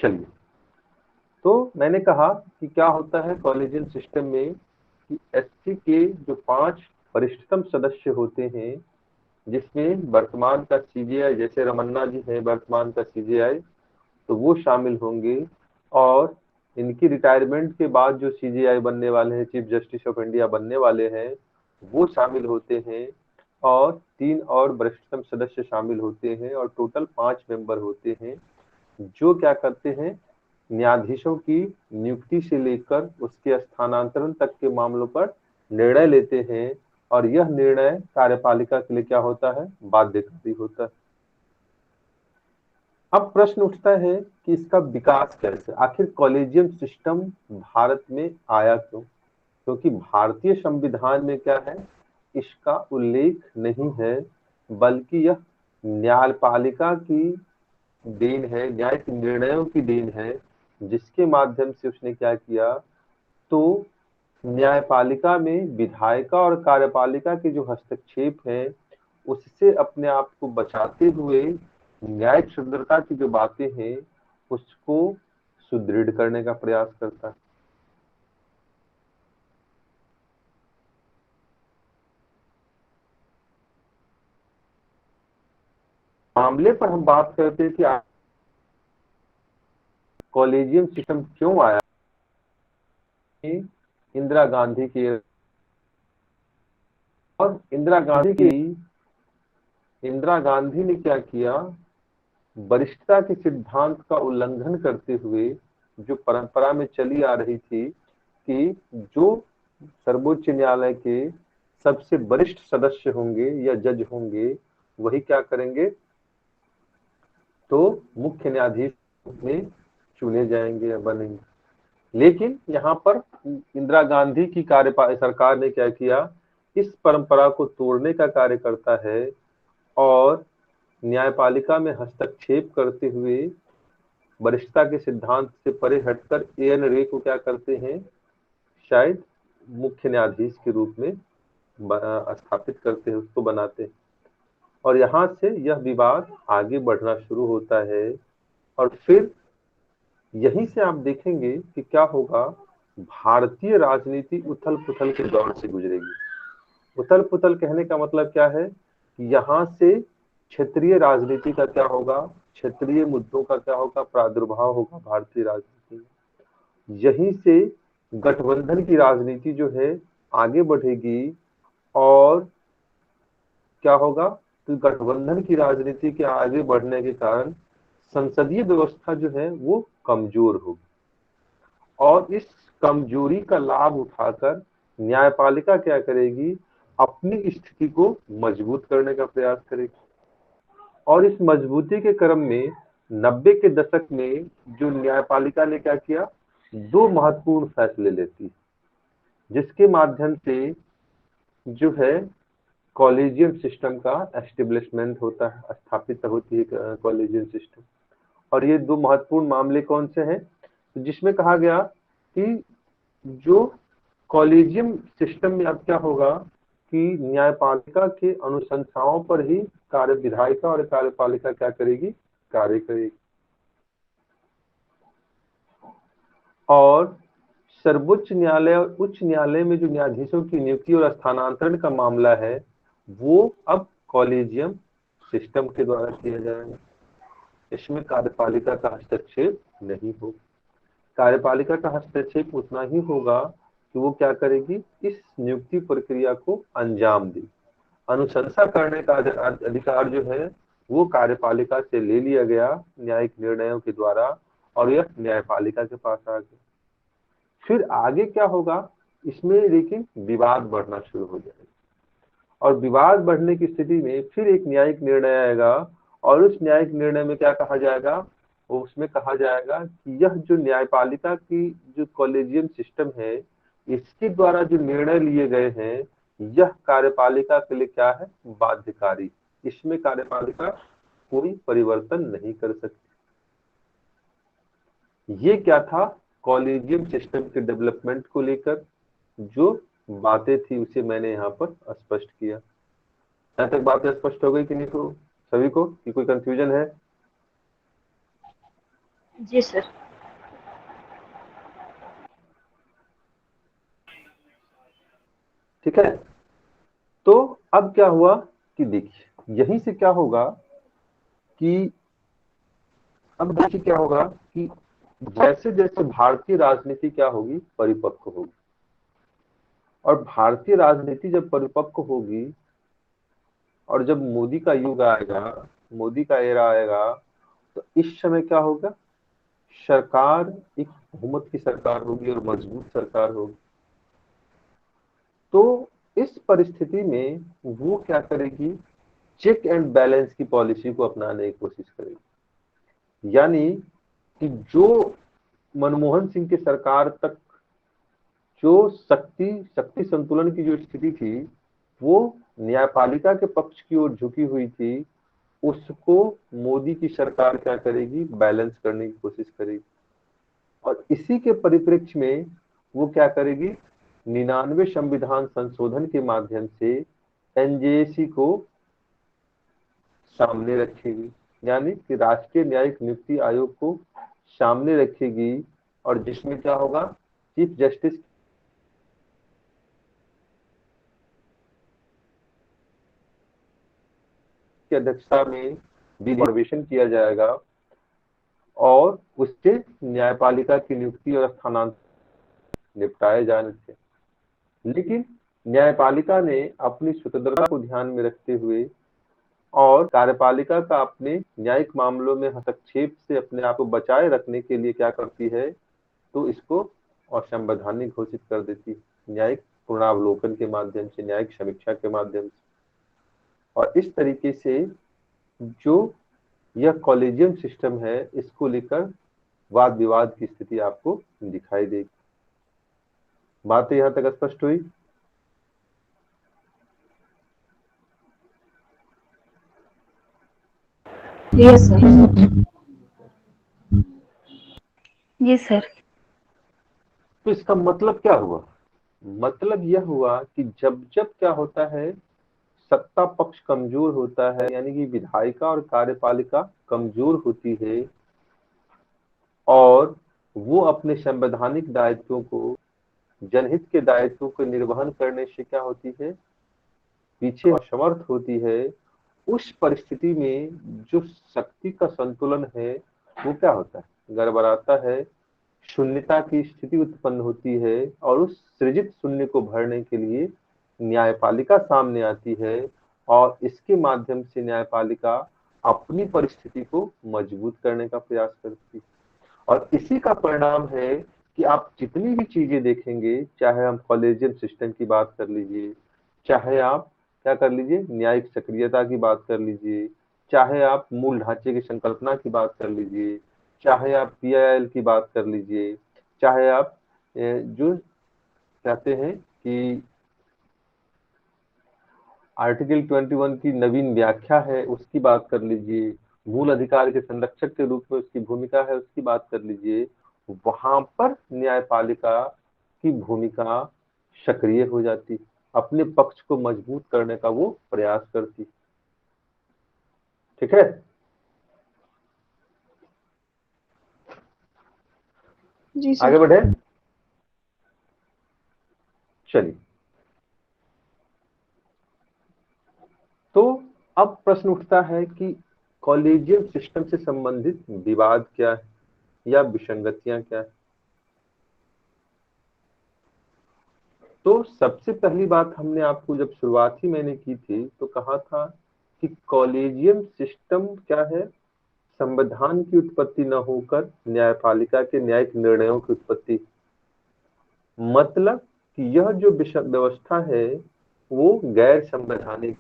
चलिए, तो मैंने कहा कि क्या होता है कॉलेजियम सिस्टम में कि एससी के जो 5 वरिष्ठतम सदस्य होते हैं, जिसमें वर्तमान का सीजेआई, जैसे रमन्ना जी है वर्तमान का सीजेआई, तो वो शामिल होंगे। और इनकी रिटायरमेंट के बाद जो सीजेआई बनने वाले हैं, चीफ जस्टिस ऑफ इंडिया बनने वाले हैं, वो शामिल होते हैं। और 3 और वरिष्ठतम सदस्य शामिल होते हैं और टोटल 5 मेंबर होते हैं जो क्या करते हैं, न्यायाधीशों की नियुक्ति से लेकर उसके स्थानांतरण तक के मामलों पर निर्णय लेते हैं। और यह निर्णय कार्यपालिका के लिए क्या होता है, बाध्यकारी होता है। अब प्रश्न उठता है कि इसका विकास कैसे, आखिर कॉलेजियम सिस्टम भारत में आया क्यों? क्योंकि भारतीय संविधान में क्या है, इसका उल्लेख नहीं है, बल्कि यह न्यायपालिका की देन है, न्यायिक निर्णयों की देन है, जिसके माध्यम से उसने क्या किया, तो न्यायपालिका में विधायिका और कार्यपालिका के जो हस्तक्षेप हैं उससे अपने आप को बचाते हुए न्यायिक स्वतंत्रता की जो बातें हैं उसको सुदृढ़ करने का प्रयास करता है। मामले पर हम बात करते हैं कि कॉलेजियम सिस्टम क्यों आया। इंदिरा गांधी के और इंदिरा गांधी ने क्या किया, वरिष्ठता के सिद्धांत का उल्लंघन करते हुए जो परंपरा में चली आ रही थी कि जो सर्वोच्च न्यायालय के सबसे वरिष्ठ सदस्य होंगे या जज होंगे वही क्या करेंगे, तो मुख्य न्यायाधीश में चुने जाएंगे या बनेंगे। लेकिन यहाँ पर इंदिरा गांधी की सरकार ने क्या किया, इस परंपरा को तोड़ने का कार्य करता है और न्यायपालिका में हस्तक्षेप करते हुए वरिष्ठता के सिद्धांत से परे हटकर एएन रे को क्या करते हैं, शायद मुख्य न्यायाधीश के रूप में स्थापित करते हैं, उसको बनाते हैं। और यहाँ से यह विवाद आगे बढ़ना शुरू होता है और फिर यहीं से आप देखेंगे कि क्या होगा, भारतीय राजनीति उथल पुथल के दौर से गुजरेगी। उथल पुथल कहने का मतलब क्या है, यहाँ से क्षेत्रीय राजनीति का क्या होगा, क्षेत्रीय मुद्दों का क्या होगा, प्रादुर्भाव होगा भारतीय राजनीति में। यहीं से गठबंधन की राजनीति जो है आगे बढ़ेगी और क्या होगा, तो गठबंधन की राजनीति के आगे बढ़ने के कारण संसदीय व्यवस्था जो है वो कमजोर होगी और इस कमजोरी का लाभ उठाकर न्यायपालिका क्या करेगी, अपनी स्थिति को मजबूत करने का प्रयास करेगी। और इस मजबूती के क्रम में 90 के दशक में जो न्यायपालिका ने क्या किया, दो महत्वपूर्ण फैसले लेती, जिसके माध्यम से जो है कॉलेजियम सिस्टम का एस्टेब्लिशमेंट होता है, स्थापित होती है कॉलेजियम सिस्टम। और ये दो महत्वपूर्ण मामले कौन से हैं, जिसमें कहा गया कि जो कॉलेजियम सिस्टम में अब क्या होगा कि न्यायपालिका के अनुशंसाओं पर ही कार्य विधायिका और कार्यपालिका क्या करेगी, कार्य करेगी। और सर्वोच्च न्यायालय और उच्च न्यायालय में जो न्यायाधीशों की नियुक्ति और स्थानांतरण का मामला है वो अब कॉलेजियम सिस्टम के द्वारा किया जाएगा। इसमें कार्यपालिका का हस्तक्षेप नहीं होगा। कार्यपालिका का हस्तक्षेप उतना ही होगा कि वो क्या करेगी, इस नियुक्ति प्रक्रिया को अंजाम दे। अनुशंसा करने का अधिकार जो है वो कार्यपालिका से ले लिया गया न्यायिक निर्णयों के द्वारा और यह न्यायपालिका के पास आ गया। फिर आगे क्या होगा, इसमें लेकिन विवाद बढ़ना शुरू हो जाएगा और विवाद बढ़ने की स्थिति में फिर एक न्यायिक निर्णय आएगा और उस न्यायिक निर्णय में क्या कहा जाएगा, उसमें कहा जाएगा कि यह जो न्यायपालिका की जो कॉलेजियम सिस्टम है इसके द्वारा जो निर्णय लिए गए हैं यह कार्यपालिका के लिए क्या है, बाध्यकारी। इसमें कार्यपालिका कोई परिवर्तन नहीं कर सकती। ये क्या था, कॉलेजियम सिस्टम के डेवलपमेंट को लेकर जो बातें थी उसे मैंने यहाँ पर स्पष्ट किया। यहाँ तक बातें स्पष्ट हो गई कि नहीं तो सभी को, कि कोई कंफ्यूजन है? जी सर। ठीक है, तो अब क्या हुआ कि देखिए यहीं से क्या होगा कि अब देखिए क्या होगा कि जैसे जैसे भारतीय राजनीति क्या होगी, परिपक्व होगी। और भारतीय राजनीति जब परिपक्व होगी और जब मोदी का युग आएगा, मोदी का एरा आएगा, तो इस समय क्या होगा, सरकार एक बहुमत की सरकार होगी और मजबूत सरकार होगी। तो इस परिस्थिति में वो क्या करेगी, चेक एंड बैलेंस की पॉलिसी को अपनाने की कोशिश करेगी। यानी कि जो मनमोहन सिंह की सरकार तक जो शक्ति संतुलन की जो स्थिति थी वो न्यायपालिका के पक्ष की ओर झुकी हुई थी, उसको मोदी की सरकार क्या करेगी, बैलेंस करने की कोशिश करेगी। और इसी के परिप्रेक्ष्य में वो क्या करेगी, 99 संविधान संशोधन के माध्यम से एनजेएसी को सामने रखेगी, यानी कि राष्ट्रीय न्यायिक नियुक्ति आयोग को सामने रखेगी, और जिसमें क्या होगा, चीफ जस्टिस की अध्यक्षता में विधिवेशन किया जाएगा और उससे न्यायपालिका की नियुक्ति और स्थानांतरण निपटाए जाने थे। लेकिन न्यायपालिका ने अपनी स्वतंत्रता को ध्यान में रखते हुए और कार्यपालिका का अपने न्यायिक मामलों में हस्तक्षेप से अपने आप को बचाए रखने के लिए क्या करती है, तो इसको असंवैधानिक घोषित कर देती है, न्यायिक पुनरावलोकन के माध्यम से, न्यायिक समीक्षा के माध्यम से। और इस तरीके से जो यह कॉलेजियम सिस्टम है, इसको लेकर वाद विवाद की स्थिति आपको दिखाई देगी। बातें यहां तक स्पष्ट हुई? Yes sir. जी सर। तो इसका मतलब क्या हुआ? मतलब यह हुआ कि जब जब क्या होता है, सत्ता पक्ष कमजोर होता है, यानी कि विधायिका और कार्यपालिका कमजोर होती है और वो अपने संवैधानिक दायित्वों को, जनहित के दायित्वों को निर्वहन करने से क्या होती है, पीछे असमर्थ होती है, उस परिस्थिति में जो शक्ति का संतुलन है वो क्या होता है, गड़बड़ाता है, शून्यता की स्थिति उत्पन्न होती है, और उस सृजित शून्य को भरने के लिए न्यायपालिका सामने आती है और इसके माध्यम से न्यायपालिका अपनी परिस्थिति को मजबूत करने का प्रयास करती है। और इसी का परिणाम है कि आप जितनी भी चीजें देखेंगे, चाहे हम कॉलेजियम सिस्टम की बात कर लीजिए, चाहे आप क्या कर लीजिए, न्यायिक सक्रियता की बात कर लीजिए, चाहे आप मूल ढांचे की संकल्पना की बात कर लीजिए, चाहे आप पीआईएल की बात कर लीजिए, चाहे आप जो कहते हैं कि आर्टिकल 21 की नवीन व्याख्या है उसकी बात कर लीजिए, मूल अधिकार के संरक्षक के रूप में उसकी भूमिका है उसकी बात कर लीजिए, वहां पर न्यायपालिका की भूमिका सक्रिय हो जाती, अपने पक्ष को मजबूत करने का वो प्रयास करती। ठीक है? जी आगे सर। बढ़े, चलिए। तो अब प्रश्न उठता है कि कॉलेजियम सिस्टम से संबंधित विवाद क्या है या विसंगतियां क्या है। तो सबसे पहली बात हमने आपको जब शुरुआत ही मैंने की थी तो कहा था कि कॉलेजियम सिस्टम क्या है, संविधान की उत्पत्ति न होकर न्यायपालिका के न्यायिक निर्णयों की उत्पत्ति। मतलब कि यह जो व्यवस्था है वो गैर संवैधानिक,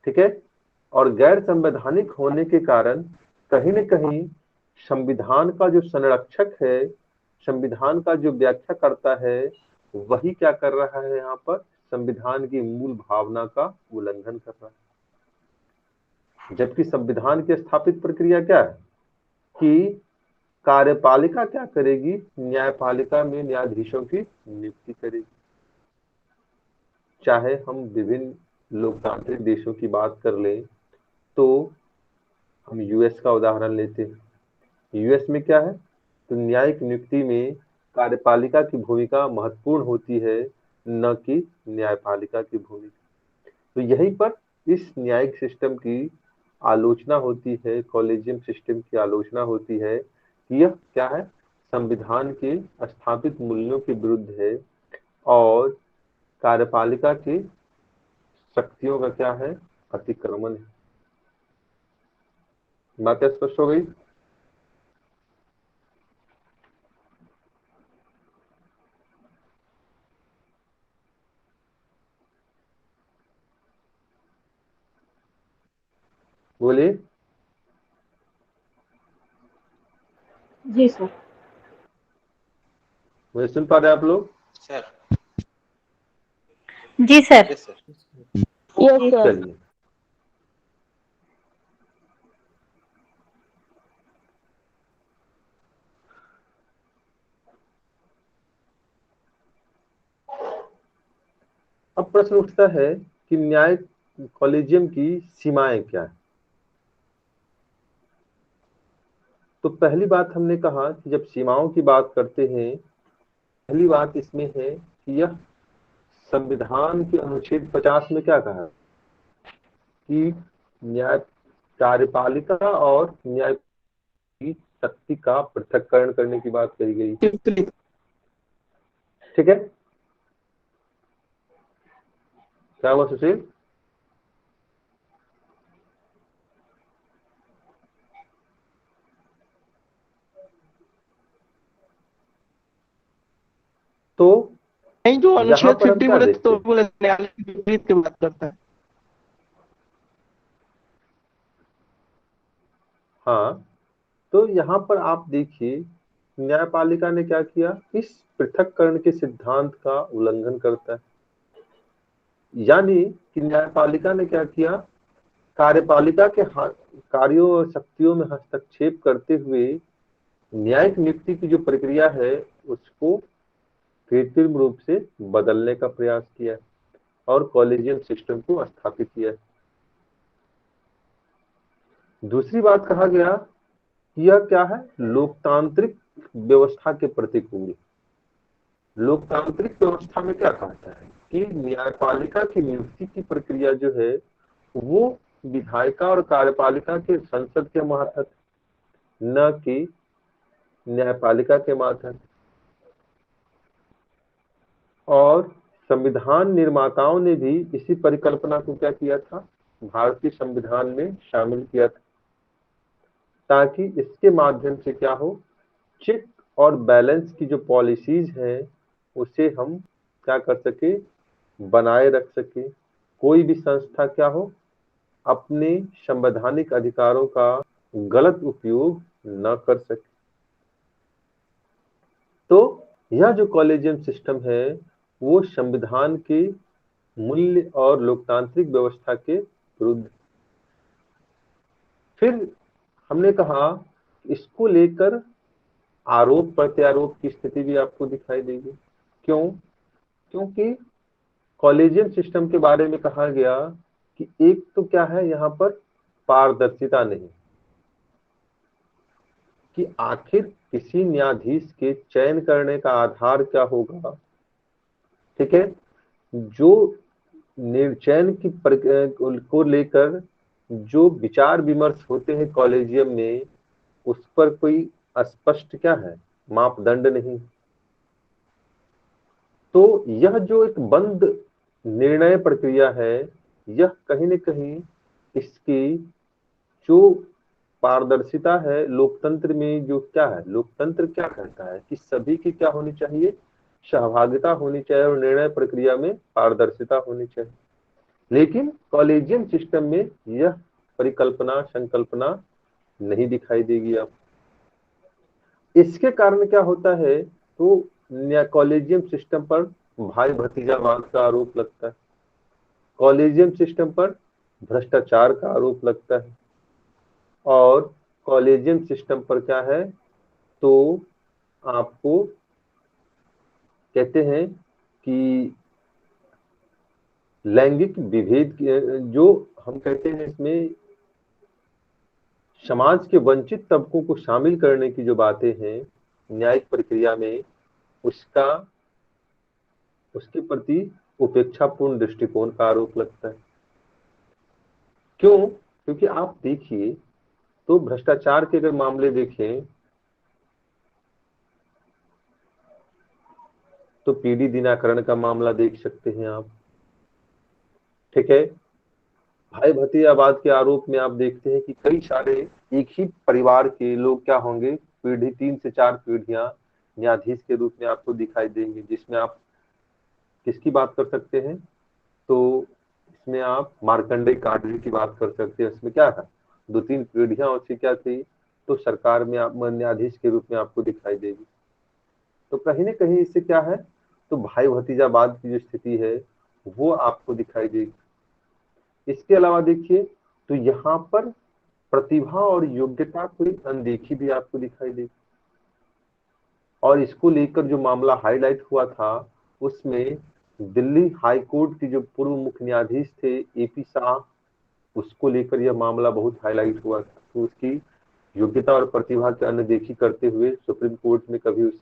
ठीक है, और गैर संवैधानिक होने के कारण कहीं न कहीं संविधान का जो संरक्षक है, संविधान का जो व्याख्या करता है, वही क्या कर रहा है, यहाँ पर संविधान की मूल भावना का उल्लंघन कर रहा है। जबकि संविधान की स्थापित प्रक्रिया क्या है कि कार्यपालिका क्या करेगी, न्यायपालिका में न्यायाधीशों की नियुक्ति करेगी। चाहे हम विभिन्न लोकतांत्रिक देशों की बात कर लें तो हम यूएस का उदाहरण लेते हैं। यूएस में क्या है, तो न्यायिक नियुक्ति में कार्यपालिका की भूमिका महत्वपूर्ण होती है, न कि न्यायपालिका की भूमिका। तो यहीं पर इस न्यायिक सिस्टम की आलोचना होती है, कॉलेजियम सिस्टम की आलोचना होती है कि यह क्या है, संविधान के स्थापित मूल्यों के विरुद्ध है और कार्यपालिका की शक्तियों का क्या है, अतिक्रमण है। बात स्पष्ट हो गई? बोलिए। जी सर। मुझे सुन पा रहे हैं आप लोग? सर जी sir. Yes sir. Yes sir. चलिए, अब प्रश्न उठता है कि न्याय कॉलेजियम की सीमाएं क्या है। तो पहली बात हमने कहा कि जब सीमाओं की बात करते हैं, पहली बात इसमें है कि यह संविधान के अनुच्छेद 50 में क्या कहा कि न्याय कार्यपालिका और न्याय की शक्ति का पृथक्करण करने की बात कही गई। ठीक है, क्या हुआ सुशील? तो नहीं, जो यहाँ अनुच्छेद पर हम 50 क्या बोले देखते तो हैं? बोले न्यायालय के विपरीत की बात करता है। हाँ, तो यहाँ पर आप देखिए न्यायपालिका ने क्या किया, इस पृथक्करण के सिद्धांत का उल्लंघन करता है। यानी कि न्यायपालिका ने क्या किया, कार्यपालिका के कार्यों और शक्तियों में हस्तक्षेप करते हुए न्यायिक नियुक्ति की जो प्रक्रिया है उसको कृत्रिम रूप से बदलने का प्रयास किया और कॉलेजियम सिस्टम को स्थापित किया। दूसरी बात कहा गया कि यह क्या है, लोकतांत्रिक व्यवस्था के प्रतिकूल। लोकतांत्रिक व्यवस्था में क्या कहता है कि न्यायपालिका की नियुक्ति की प्रक्रिया जो है वो विधायिका और कार्यपालिका के संसद के मार्फत, न कि न्यायपालिका के मार्फत। और संविधान निर्माताओं ने भी इसी परिकल्पना को क्या किया था, भारतीय संविधान में शामिल किया था, ताकि इसके माध्यम से क्या हो, चेक और बैलेंस की जो पॉलिसीज हैं उसे हम क्या कर सके, बनाए रख सके। कोई भी संस्था क्या हो, अपने संवैधानिक अधिकारों का गलत उपयोग न कर सके। तो यह जो कॉलेजियम सिस्टम है वो संविधान के मूल्य और लोकतांत्रिक व्यवस्था के विरुद्ध। फिर हमने कहा इसको लेकर आरोप प्रत्यारोप की स्थिति भी आपको दिखाई देगी। क्यों? क्योंकि कॉलेजियम सिस्टम के बारे में कहा गया कि एक तो क्या है, यहाँ पर पारदर्शिता नहीं, कि आखिर किसी न्यायाधीश के चयन करने का आधार क्या होगा। ठीक है, जो निर्चयन की को लेकर जो विचार विमर्श होते हैं कॉलेजियम में, उस पर कोई स्पष्ट क्या है, मापदंड नहीं। तो यह जो एक बंद निर्णय प्रक्रिया है, यह कहीं न कहीं इसकी जो पारदर्शिता है लोकतंत्र में, जो क्या है, लोकतंत्र क्या कहता है कि सभी की क्या होनी चाहिए, सहभागिता होनी चाहिए और निर्णय प्रक्रिया में पारदर्शिता होनी चाहिए। लेकिन कॉलेजियम सिस्टम में यह परिकल्पना संकल्पना नहीं दिखाई देगी। आप इसके कारण क्या होता है, तो कॉलेजियम सिस्टम पर भाई भतीजावाद का आरोप लगता है, कॉलेजियम सिस्टम पर भ्रष्टाचार का आरोप लगता है, और कॉलेजियम सिस्टम पर क्या है, तो आपको कहते हैं कि लैंगिक विभेद जो हम कहते हैं इसमें समाज के वंचित तबकों को शामिल करने की जो बातें हैं न्यायिक प्रक्रिया में, उसके प्रति उपेक्षापूर्ण दृष्टिकोण का आरोप लगता है। क्यों? क्योंकि आप देखिए तो भ्रष्टाचार के अगर मामले देखें तो पीडी दिनाकरण का मामला देख सकते हैं आप। ठीक है, भाई भतीजावाद के आरोप में आप देखते हैं कि कई सारे एक ही परिवार के लोग क्या होंगे, पीढ़ी 3 से 4 पीढ़ियां न्यायाधीश के रूप में आपको दिखाई देंगे। जिसमें आप किसकी बात कर सकते हैं, तो इसमें आप मार्कंडेय काटवी की बात कर सकते हैं। इसमें क्या था, 2-3 पीढ़ियां उसकी क्या थी, तो सरकार में आप न्यायाधीश के रूप में आपको दिखाई देगी। तो कहीं ना कहीं इससे क्या है, तो भाई भतीजावाद की जो स्थिति है वो आपको दिखाई देगी। इसके अलावा देखिए तो यहाँ पर प्रतिभा और योग्यता को एक अनदेखी भी आपको दिखाई देगी। और इसको लेकर जो मामला हाईलाइट हुआ था उसमें दिल्ली हाई कोर्ट की जो पूर्व मुख्य न्यायाधीश थे एपी शाह, उसको लेकर यह मामला बहुत हाईलाइट हुआ था। तो उसकी योग्यता और प्रतिभा की अनदेखी करते हुए सुप्रीम कोर्ट में कभी उस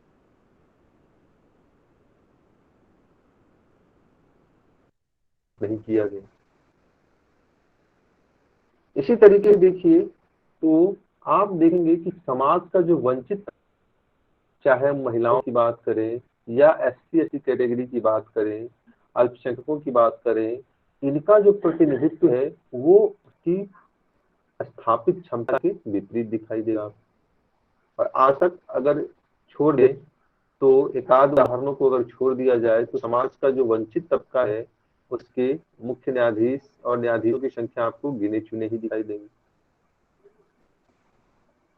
नहीं किया गया। इसी तरीके से देखिए तो आप देखेंगे कि समाज का जो वंचित, चाहे हम महिलाओं की बात करें या एससी एसटी कैटेगरी की बात करें, अल्पसंख्यकों की बात करें, इनका जो प्रतिनिधित्व है वो उसकी स्थापित क्षमता के विपरीत दिखाई देगा। और आज तक अगर छोड़ दे तो एकाध उदाहरणों को अगर छोड़ दिया जाए तो समाज का जो वंचित तबका है उसके मुख्य न्यायाधीश और न्यायाधीशों की संख्या आपको गिने चुने ही दिखाई देंगे।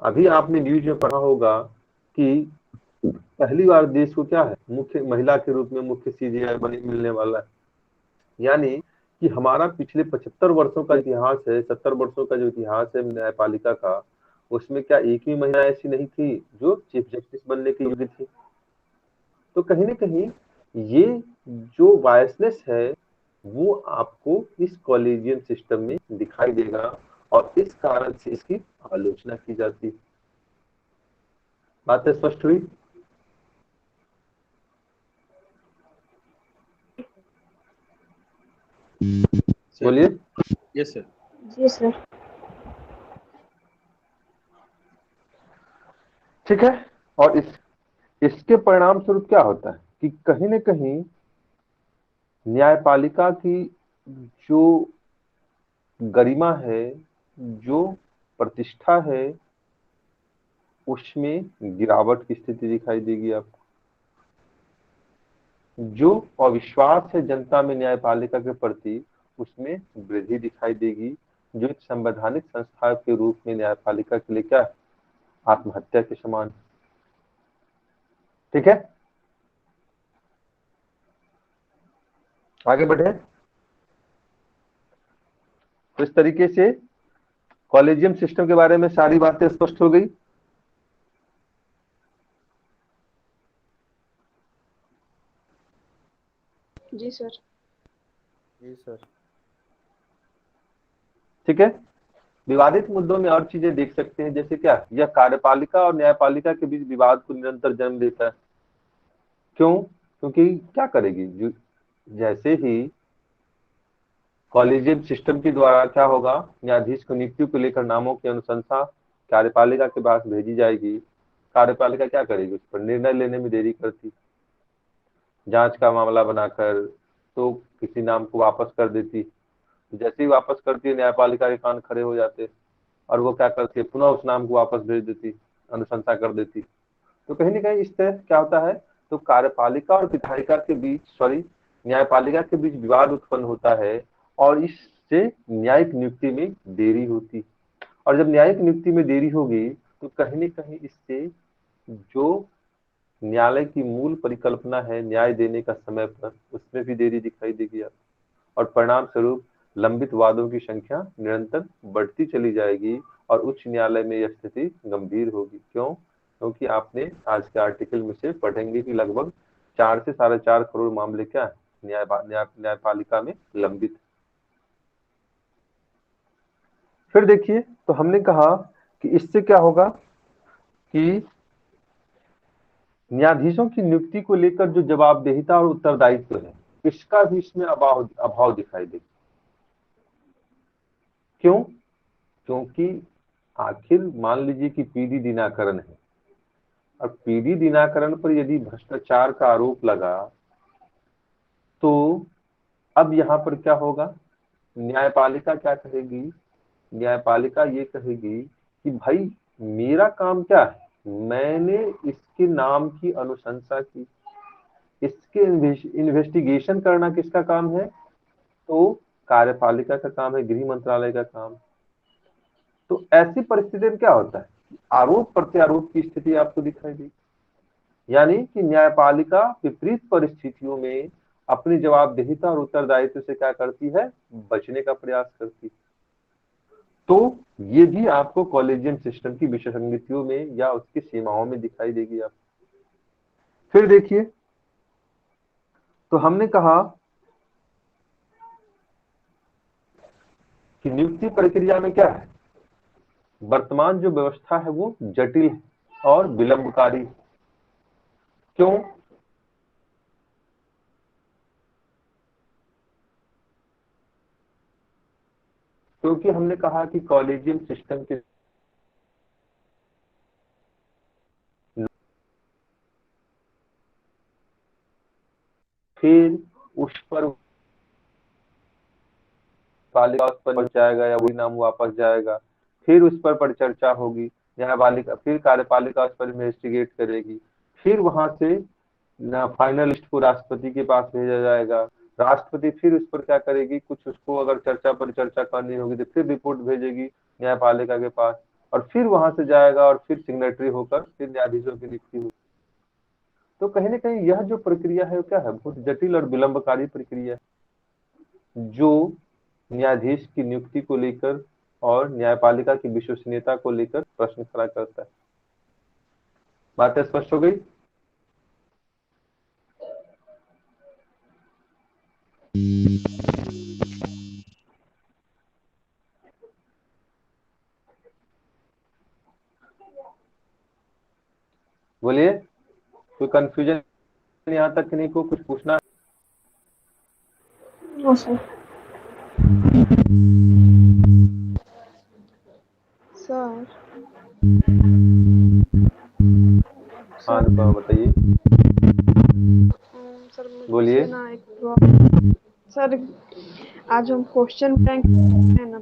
अभी आपने न्यूज में पढ़ा होगा कि पहली बार देश को क्या है मुख्य महिला के रूप में मुख्य सीजीआई बने मिलने वाला है। यानी कि हमारा पिछले 75 वर्षों का इतिहास है, 70 वर्षों का जो इतिहास है न्यायपालिका का, उसमें क्या एक भी महिला ऐसी नहीं थी जो चीफ जस्टिस बनने की योग्य थी। तो कहीं ना कहीं ये जो बायसनेस है वो आपको इस कॉलेजियन सिस्टम में दिखाई देगा और इस कारण से इसकी आलोचना की जाती है। बातें स्पष्ट हुई? बोलिए। Yes sir. जी सर। ठीक है। और इसके परिणाम स्वरूप क्या होता है कि कहीं ना कहीं न्यायपालिका की जो गरिमा है, जो प्रतिष्ठा है, उसमें गिरावट की स्थिति दिखाई देगी आपको। जो अविश्वास है जनता में न्यायपालिका के प्रति उसमें वृद्धि दिखाई देगी, जो एक संवैधानिक संस्था के रूप में न्यायपालिका के लिए क्या है, आत्महत्या के समान। ठीक है, आगे बढ़े। तो इस तरीके से कॉलेजियम सिस्टम के बारे में सारी बातें स्पष्ट हो गई। जी सर। जी सर। ठीक है। विवादित मुद्दों में और चीजें देख सकते हैं, जैसे क्या यह कार्यपालिका और न्यायपालिका के बीच विवाद को निरंतर जन्म देता है। क्यों? क्योंकि क्या करेगी, जैसे ही कॉलेजियम सिस्टम के द्वारा क्या होगा, न्यायाधीश को नियुक्ति को लेकर नामों की अनुशंसा कार्यपालिका के पास भेजी जाएगी। कार्यपालिका क्या करेगी, उस पर निर्णय लेने में देरी करती, जांच का मामला बनाकर तो किसी नाम को वापस कर देती। जैसे ही वापस करती है न्यायपालिका के कान खड़े हो जाते और वो क्या करती है, पुनः उस नाम को वापस भेज देती, अनुशंसा कर देती। तो कहीं ना कहीं इस तरह क्या होता है, तो कार्यपालिका और विधायिका के बीच, न्यायपालिका के बीच विवाद उत्पन्न होता है और इससे न्यायिक नियुक्ति में देरी होती। और जब न्यायिक नियुक्ति में देरी होगी तो कहीं ना कहीं इससे जो न्यायालय की मूल परिकल्पना है न्याय देने का समय पर, उसमें भी देरी दिखाई देगी आप। और परिणाम स्वरूप लंबित वादों की संख्या निरंतर बढ़ती चली जाएगी और उच्च न्यायालय में यह स्थिति गंभीर होगी। क्यों? क्योंकि आपने आज के आर्टिकल में से पढ़ेंगे कि लगभग 4 से 4.5 करोड़ मामले क्या है न्यायपालिका में लंबित। फिर देखिए तो हमने कहा कि इससे क्या होगा कि न्यायाधीशों की नियुक्ति को लेकर जो जवाबदेहिता और उत्तरदायित्व है इसका भी इसमें अभाव दिखाई देगा। क्यों? क्योंकि आखिर मान लीजिए कि पीडी दिनाकरण है, और पीडी दिनाकरण पर यदि भ्रष्टाचार का आरोप लगा तो अब यहाँ पर क्या होगा, न्यायपालिका क्या कहेगी, न्यायपालिका ये कहेगी कि भाई मेरा काम क्या है, मैंने इसके नाम की अनुशंसा की, इसके इन्वेस्टिगेशन करना किसका काम है, तो कार्यपालिका का काम है, गृह मंत्रालय का काम। तो ऐसी परिस्थिति में क्या होता है, आरोप प्रत्यारोप की स्थिति आपको दिखाई देगी। यानी कि न्यायपालिका विपरीत परिस्थितियों में अपनी जवाबदेहिता और उत्तरदायित्व से क्या करती है, बचने का प्रयास करती है। तो ये भी आपको कॉलेजियम सिस्टम की विशेषज्ञतियों में या उसकी सीमाओं में दिखाई देगी। आप फिर देखिए, तो हमने कहा कि नियुक्ति प्रक्रिया में क्या है, वर्तमान जो व्यवस्था है वो जटिल और विलंबकारी। क्यों? क्योंकि हमने कहा कि कॉलेजियम सिस्टम के फिर उस पर पालिका उस पर जाएगा या वही नाम वापस जाएगा, फिर उस पर परिचर्चा होगी, न्यायपालिका फिर कार्यपालिका उस पर इन्वेस्टिगेट करेगी, फिर वहां से फाइनल लिस्ट को राष्ट्रपति के पास भेजा जाएगा, राष्ट्रपति फिर उस पर क्या करेगी, कुछ उसको अगर चर्चा परिचर्चा करनी होगी तो फिर रिपोर्ट भेजेगी न्यायपालिका के पास, और फिर वहां से जाएगा और फिर सिग्नेटरी होकर फिर न्यायाधीशों की नियुक्ति होगी। तो कहीं ना कहीं यह जो प्रक्रिया है वो क्या है, बहुत जटिल और विलंबकारी प्रक्रिया है, जो न्यायाधीश की नियुक्ति को लेकर और न्यायपालिका की विश्वसनीयता को लेकर प्रश्न खड़ा करता है। बातें स्पष्ट हो गई? बोलिए, कोई कंफ्यूजन यहाँ तक नहीं, को कुछ पूछना? No sir. सर हाँ सर बताइए, सर मुझसे बोलिए। ना एक प्रॉब्लम सर, आज हम क्वेश्चन बैंक है ना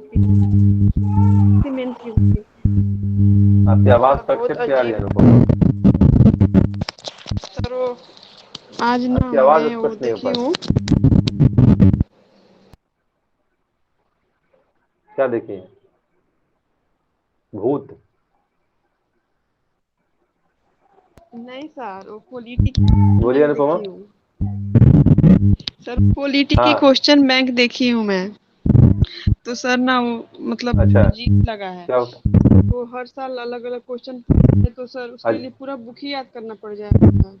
सीमेंट की होगी। आपकी आवाज बहुत कट के आ रही है अजीब अनुपमा, सर, वो आज ना आपकी आवाज मैं वो स्पष्ट नहीं हो देखी पाई। हूँ। क्या देखी? भूत? नहीं सर, वो पॉलिटिक बोलिए अनुपमा। देखी हूँ सर, पॉलिटिक की हाँ क्वेश्चन बैंक देखी हूँ मैं। तो सर ना वो मतलब अच्छा, अजीब लगा है। क्या तो हर साल अलग अलग क्वेश्चन पूछते हैं, तो सर उसके लिए पूरा बुक ही याद करना पड़ जाएगा।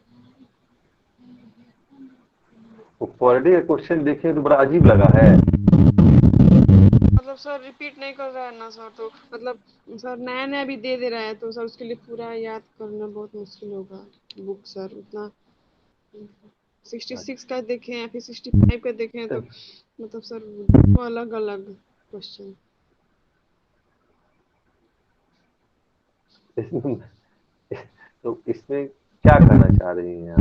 पॉलिटिकल क्वेश्चन देखे तो बड़ा अजीब लगा है। मतलब सर रिपीट नहीं कर रहा है ना सर, तो मतलब सर नया नया भी दे रहा है, तो सर उसके लिए पूरा याद करना बहुत मुश्किल होगा बुक सर। उतना 66 का देखें या फिर 65 का देखें तो मतलब सर अलग अलग क्वेश्चन। तो इसमें क्या कहना चाह रही हैं आप?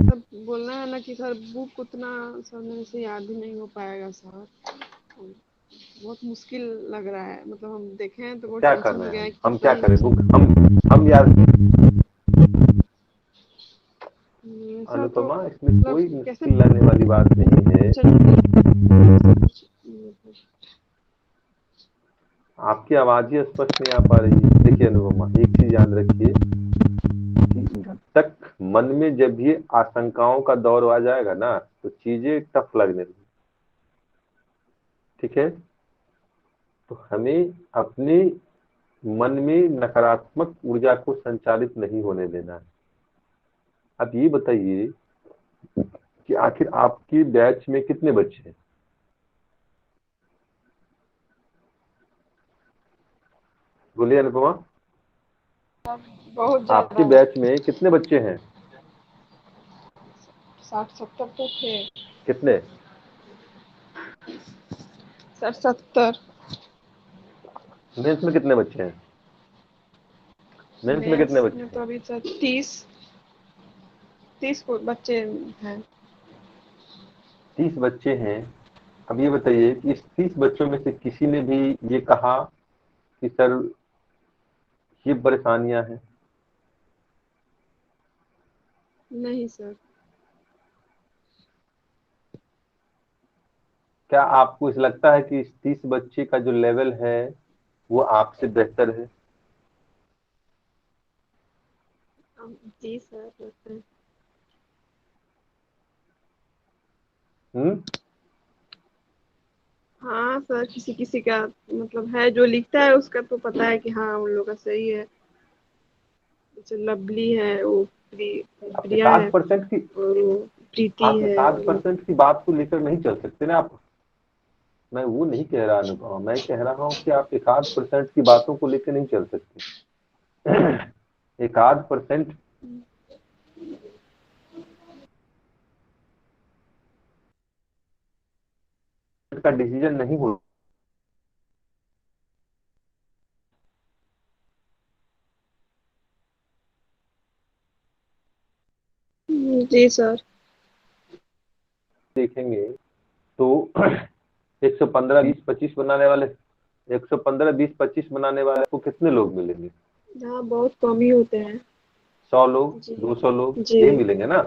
सब बोलना है ना कि सर बुक उतना सर मेरे से याद ही नहीं हो पाएगा सर, बहुत मुश्किल लग रहा है। मतलब हम देखे हैं तो बहुत क्या टेंशन कर हो रहे गया हैं है कि हम क्या सही करें, बुक हम यार सर तो अनुपमा, इसमें मतलब कोई कैसे मुश्किल लगने वाली बात नहीं है। आपकी आवाज ही स्पष्ट नहीं आ पा रही है। देखिए अनुपमा, एक चीज याद रखिए कि जब तक मन में जब ये आशंकाओं का दौर आ जाएगा ना, तो चीजें टफ लगने लगेगी। ठीक है, तो हमें अपने मन में नकारात्मक ऊर्जा को संचालित नहीं होने देना है। अब ये बताइए कि आखिर आपकी बैच में कितने बच्चे हैं? बोलिए अनुपमा, बहुत आपके ज्यादा बैच में कितने बच्चे हैं? 60-70 तो थे कितने? सर, 70। मेंस में कितने बच्चे हैं? मेंस में कितने मेंस बच्चे में हैं? तो अभी सर 30 को बच्चे हैं। 30 बच्चे हैं। अब ये बताइए कि इस 30 बच्चों में से किसी ने भी ये कहा कि सर ये परेशानियां हैं? नहीं सर। क्या आपको इस लगता है कि इस 30 बच्चे का जो लेवल है वो आपसे बेहतर है? जी सर, हम्म। हाँ सर, किसी किसी का मतलब है, जो लिखता है उसका तो पता है कि हाँ उन लोग का सही है। जैसे लवली है, वो आप प्रिया है, 1/8% की और वो प्रीति आप है, एकाध वो लोग। परसेंट की बात को लेकर नहीं चल सकते ना आप। मैं वो नहीं कह रहा अनुपमा, मैं कह रहा हूँ कि आप एकाध परसेंट की बातों को लेकर नहीं चल सकते। एकाध परसेंट का डिसीजन नहीं हो। जी सर। देखेंगे तो 115 20 25 बनाने वाले 115 20 25 बनाने वाले को कितने लोग मिलेंगे? हाँ, बहुत कम ही होते हैं। 100 लोग, जी 200 लोग, जी। यही मिलेंगे ना।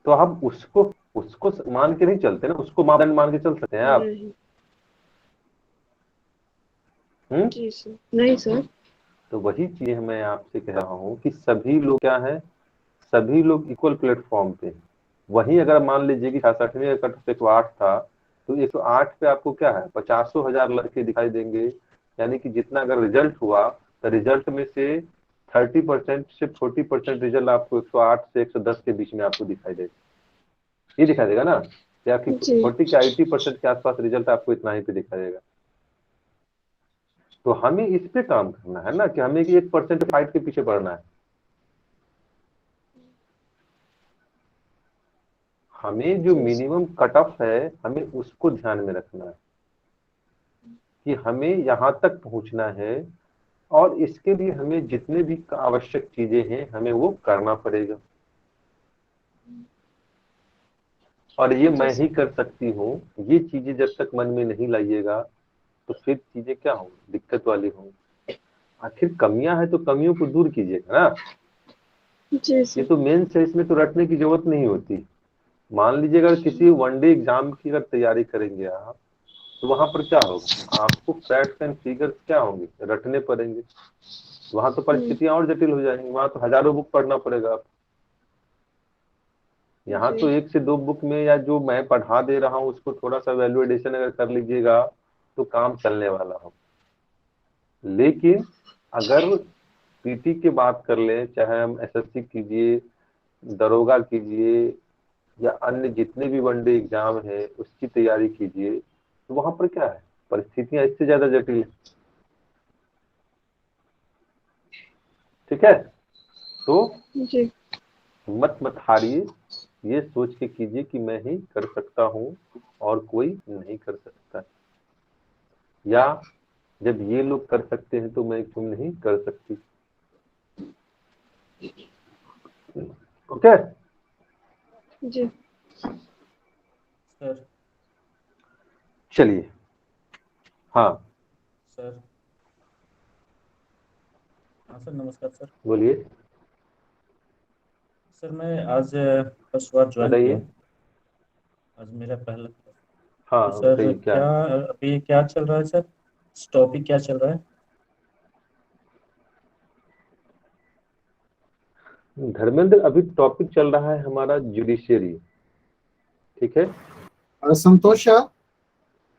तो हम उसको उसको मान के नहीं चलते ना, उसको मापदंड मान के चल सकते हैं आप। नहीं। हम्म। जी सर, नहीं सर। तो वही चीज मैं आपसे कह रहा हूँ कि सभी लोग क्या है, सभी लोग इक्वल प्लेटफॉर्म पे। वही अगर मान लीजिए कि 66वें का कट 108 था, तो 108 पे आपको क्या है, 50,000 लड़के दिखाई देंगे। यानी कि जितना अगर रिजल्ट हुआ, तो रिजल्ट में से 30% से 40% रिजल्ट आपको 108 से 110 के बीच में आपको दिखाई देगा। ये दिखाई देगा ना, या कि जी 40 के 80% के आसपास रिजल्ट आपको इतना ही पे दिखाई देगा। तो हमें इस पे काम करना है ना, कि हमें 1% फाइट के पीछे बढ़ना है। हमें जो जी सर। मिनिमम कट ऑफ है, हमें उसको ध्यान में रखना है कि हमें यहाँ तक पहुंचना है, और इसके लिए हमें जितने भी आवश्यक चीजें हैं हमें वो करना पड़ेगा। और ये जी मैं ही सर। कर सकती हूँ, ये चीजें जब तक मन में नहीं लाइएगा, तो फिर चीजें क्या होंगी, दिक्कत वाली होंगी। आखिर कमियां हैं तो कमियों को दूर कीजिएगा ना। जी ये सर। तो मेंस है, इसमें तो रटने की जरूरत नहीं होती। मान लीजिए अगर किसी वनडे एग्जाम की अगर तैयारी करेंगे आप, तो वहां पर क्या होगा, आपको फैक्ट्स एंड फिगर्स क्या होंगे, रटने पड़ेंगे। वहां तो परिस्थितियां और जटिल हो जाएंगी, वहां तो हजारों बुक पढ़ना पड़ेगा आपको। यहाँ जी तो 1 से 2 बुक में, या जो मैं पढ़ा दे रहा हूँ उसको थोड़ा सा वैल्यूएडिशन अगर कर लीजिएगा तो काम चलने वाला हो। लेकिन अगर पीटी की बात कर लें, चाहे हम एसएससी कीजिए, दरोगा कीजिए, या अन्य जितने भी वनडे एग्जाम है उसकी तैयारी कीजिए, तो वहां पर क्या है, परिस्थितियां इससे ज्यादा जटिल है। ठीक है, तो जी। हिम्मत मत हारिए, ये सोच के कीजिए कि मैं ही कर सकता हूँ और कोई नहीं कर सकता, या जब ये लोग कर सकते हैं तो मैं क्यों नहीं कर सकती। ओके। जी सर। चलिए। हाँ सर। हाँ सर, नमस्कार सर। बोलिए। सर मैं आज फर्स्ट बार ज्वाइन किया बताइए। हूँ। आज मेरा पहला। तो हाँ सर बताइए क्या क्या है। अभी क्या चल रहा है सर? टॉपिक क्या चल रहा है? धर्मेंद्र, अभी टॉपिक चल रहा है हमारा जुडिशियरी। ठीक है। संतोष सर।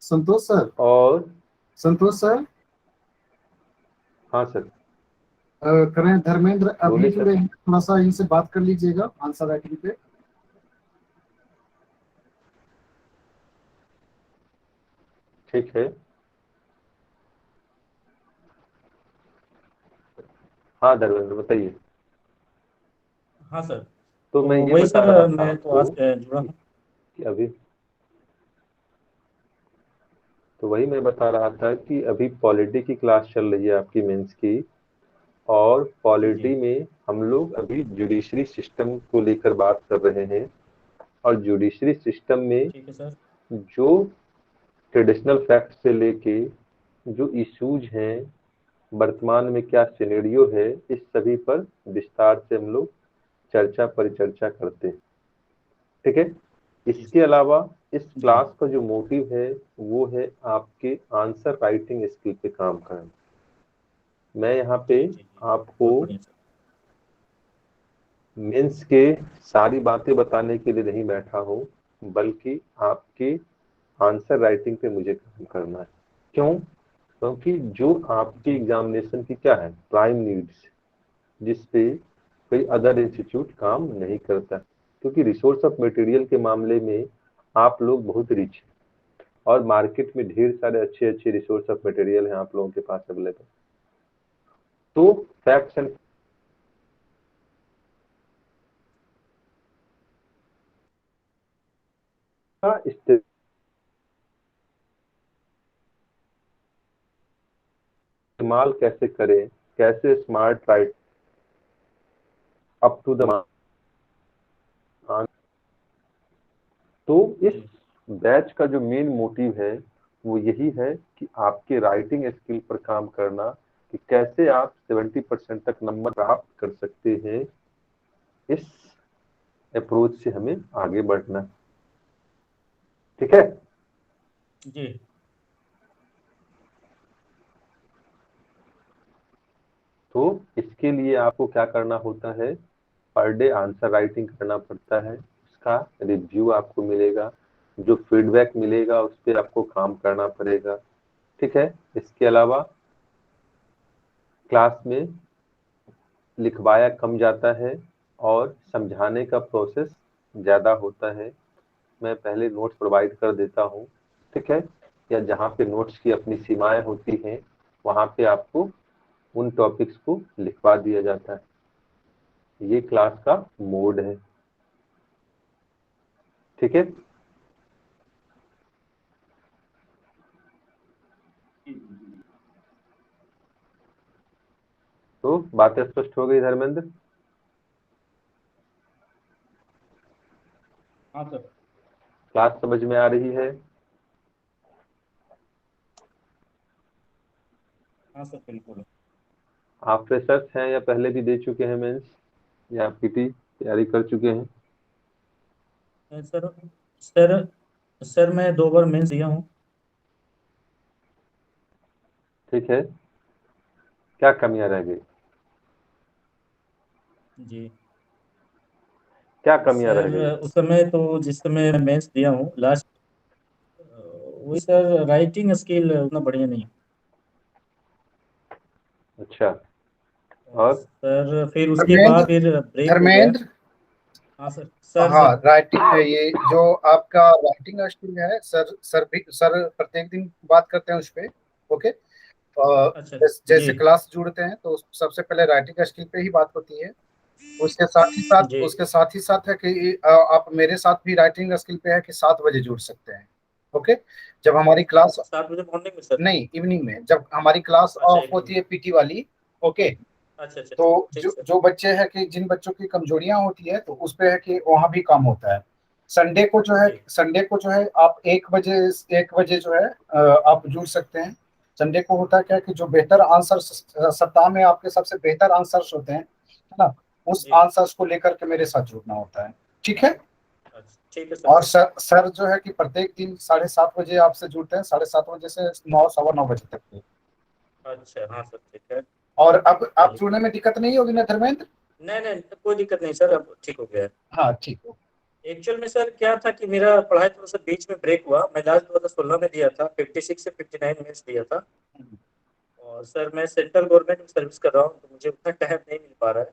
संतोष सर। और संतोष सर। हाँ सर। करें धर्मेंद्र अभी बोलिए जुड़े सर। हैं, थोड़ा सा इनसे बात कर लीजिएगा आंसर राइटिंग पे। ठीक है। हाँ धर्मेंद्र बताइए। हाँ सर। तो तो मैं ये वही बता सर, रहा था मैं तो आपको आज जुड़ा हूँ। कि अभी, तो वही मैं बता रहा था कि अभी पॉलिटी की क्लास चल रही है आपकी मेंस की, और जी। पॉलिटी में हम लोग अभी जुडिशरी सिस्टम को लेकर बात कर रहे हैं। और जुडिशरी सिस्टम में ठीक है सर। जो ट्रेडिशनल फैक्ट से लेके जो इश्यूज हैं, वर्तमान में क्या सिनेरियो है, इस सभी पर विस्तार से हम लोग चर्चा परिचर्चा करते हैं। ठीक है। जी इसके सर। अलावा इस जी क्लास का जो मोटिव है वो है आपके आंसर राइटिंग स्किल पे काम करना। मैं यहाँ पे जी जी जी, आपको बहुत बढ़िया सर। मेंस के सारी बातें बताने के लिए नहीं बैठा हूँ, बल्कि आपके आंसर राइटिंग पे मुझे काम करना है। क्यों? क्योंकि जो आपकी एग्जामिनेशन की क्या है, प्राइम नीड्स, जिसपे कोई अदर इंस्टीट्यूट काम नहीं करता, क्योंकि रिसोर्स ऑफ मटेरियल के मामले में आप लोग बहुत रिच हैं और मार्केट में ढेर सारे अच्छे अच्छे रिसोर्स ऑफ मटेरियल हैं आप लोगों के पास अवेलेबल। तो फैक्ट्स एंड का इस्तेमाल कैसे करें, कैसे smart write up to the mark. तो इस बैच का जो मेन मोटिव है वो यही है कि आपके राइटिंग स्किल पर काम करना, कि कैसे आप 70% तक नंबर प्राप्त कर सकते हैं। इस अप्रोच से हमें आगे बढ़ना, ठीक है? जी तो इसके लिए आपको क्या करना होता है, पर डे आंसर राइटिंग करना पड़ता है, उसका रिव्यू आपको मिलेगा, जो फीडबैक मिलेगा उस पर आपको काम करना पड़ेगा, ठीक है? इसके अलावा क्लास में लिखवाया कम जाता है और समझाने का प्रोसेस ज़्यादा होता है। मैं पहले नोट्स प्रोवाइड कर देता हूँ, ठीक है? या जहाँ पे नोट्स की अपनी सीमाएं होती हैं वहाँ पे आपको उन टॉपिक्स को लिखवा दिया जाता है। ये क्लास का मोड है, ठीक है? तो बातें स्पष्ट हो गई धर्मेंद्र? हाँ सर। क्लास समझ में आ रही है? हाँ सर बिल्कुल। आप फ्रेशर्स हैं या पहले भी दे चुके हैं मेंस या पीटी तैयारी कर चुके हैं? सर सर सर मैं 2 बार मेंस दिया हूँ। ठीक है, क्या कमियां रह गई, जी क्या कमियां रह सर, गई? उस समय तो जिस समय मैं मेंस दिया हूँ लास्ट, वही सर राइटिंग स्किल उतना बढ़िया नहीं। अच्छा, और सर फिर उसके बाद धर्मेंद्र फिर ब्रेक हो गया। धर्मेंद्र हाँ सर सर हाँ, सर राइटिंग, ये जो आपका राइटिंग स्किल है, सर प्रत्येक दिन बात करते हैं उस पे। ओके। अच्छा जी जैसे क्लास जुड़ते हैं तो सबसे पहले राइटिंग स्किल पे ही बात होती है। जी। उसके साथ ही साथ है कि आप मेरे साथ भी राइटिंग स्किल पे है कि 7 बजे जुड़ सकते हैं। ओके। जब हमारी क्लास, 7 बजे मॉर्निंग में सर? नहीं, इवनिंग में, जब हमारी क्लास अच्छा ऑफ इवनिंग होती में। है पीटी वाली। ओके। अच्छा अच्छा तो ठीक जो सर। जो बच्चे हैं कि जिन बच्चों की कमजोरियां होती है तो उस पे है कि वहां भी काम होता है। जी संडे को जो है आप 1 बजे जो है आप जुड़ सकते हैं। संडे को होता है क्या कि जो बेहतर आंसर, सप्ताह में आपके सबसे बेहतर आंसर्स होते हैं, है ना, उस जी। आंसर्स को लेकर के मेरे साथ जुड़ना होता है। ठीक है। अच्छा ठीक है सर। और सर जो है कि प्रत्येक दिन 7:30 बजे आपसे जुड़ते हैं, 7:30 बजे से 9, 9:15 बजे तक। अच्छा हाँ सर ठीक है। और अब चलिए, जुड़ने में दिक्कत नहीं होगी ना धर्मेंद्र? नहीं नहीं कोई दिक्कत नहीं सर, अब ठीक हो गया है। हाँ, ठीक है। एक्चुअल में सर क्या था कि मेरा पढ़ाई थोड़ा सा बीच में ब्रेक हुआ। मैं लास्ट 2016 में दिया था, 56 से 59 मिनट्स दिया था। और सर मैं सेंट्रल गवर्नमेंट में सर्विस कर रहा हूँ तो मुझे उतना टाइम नहीं मिल पा रहा है,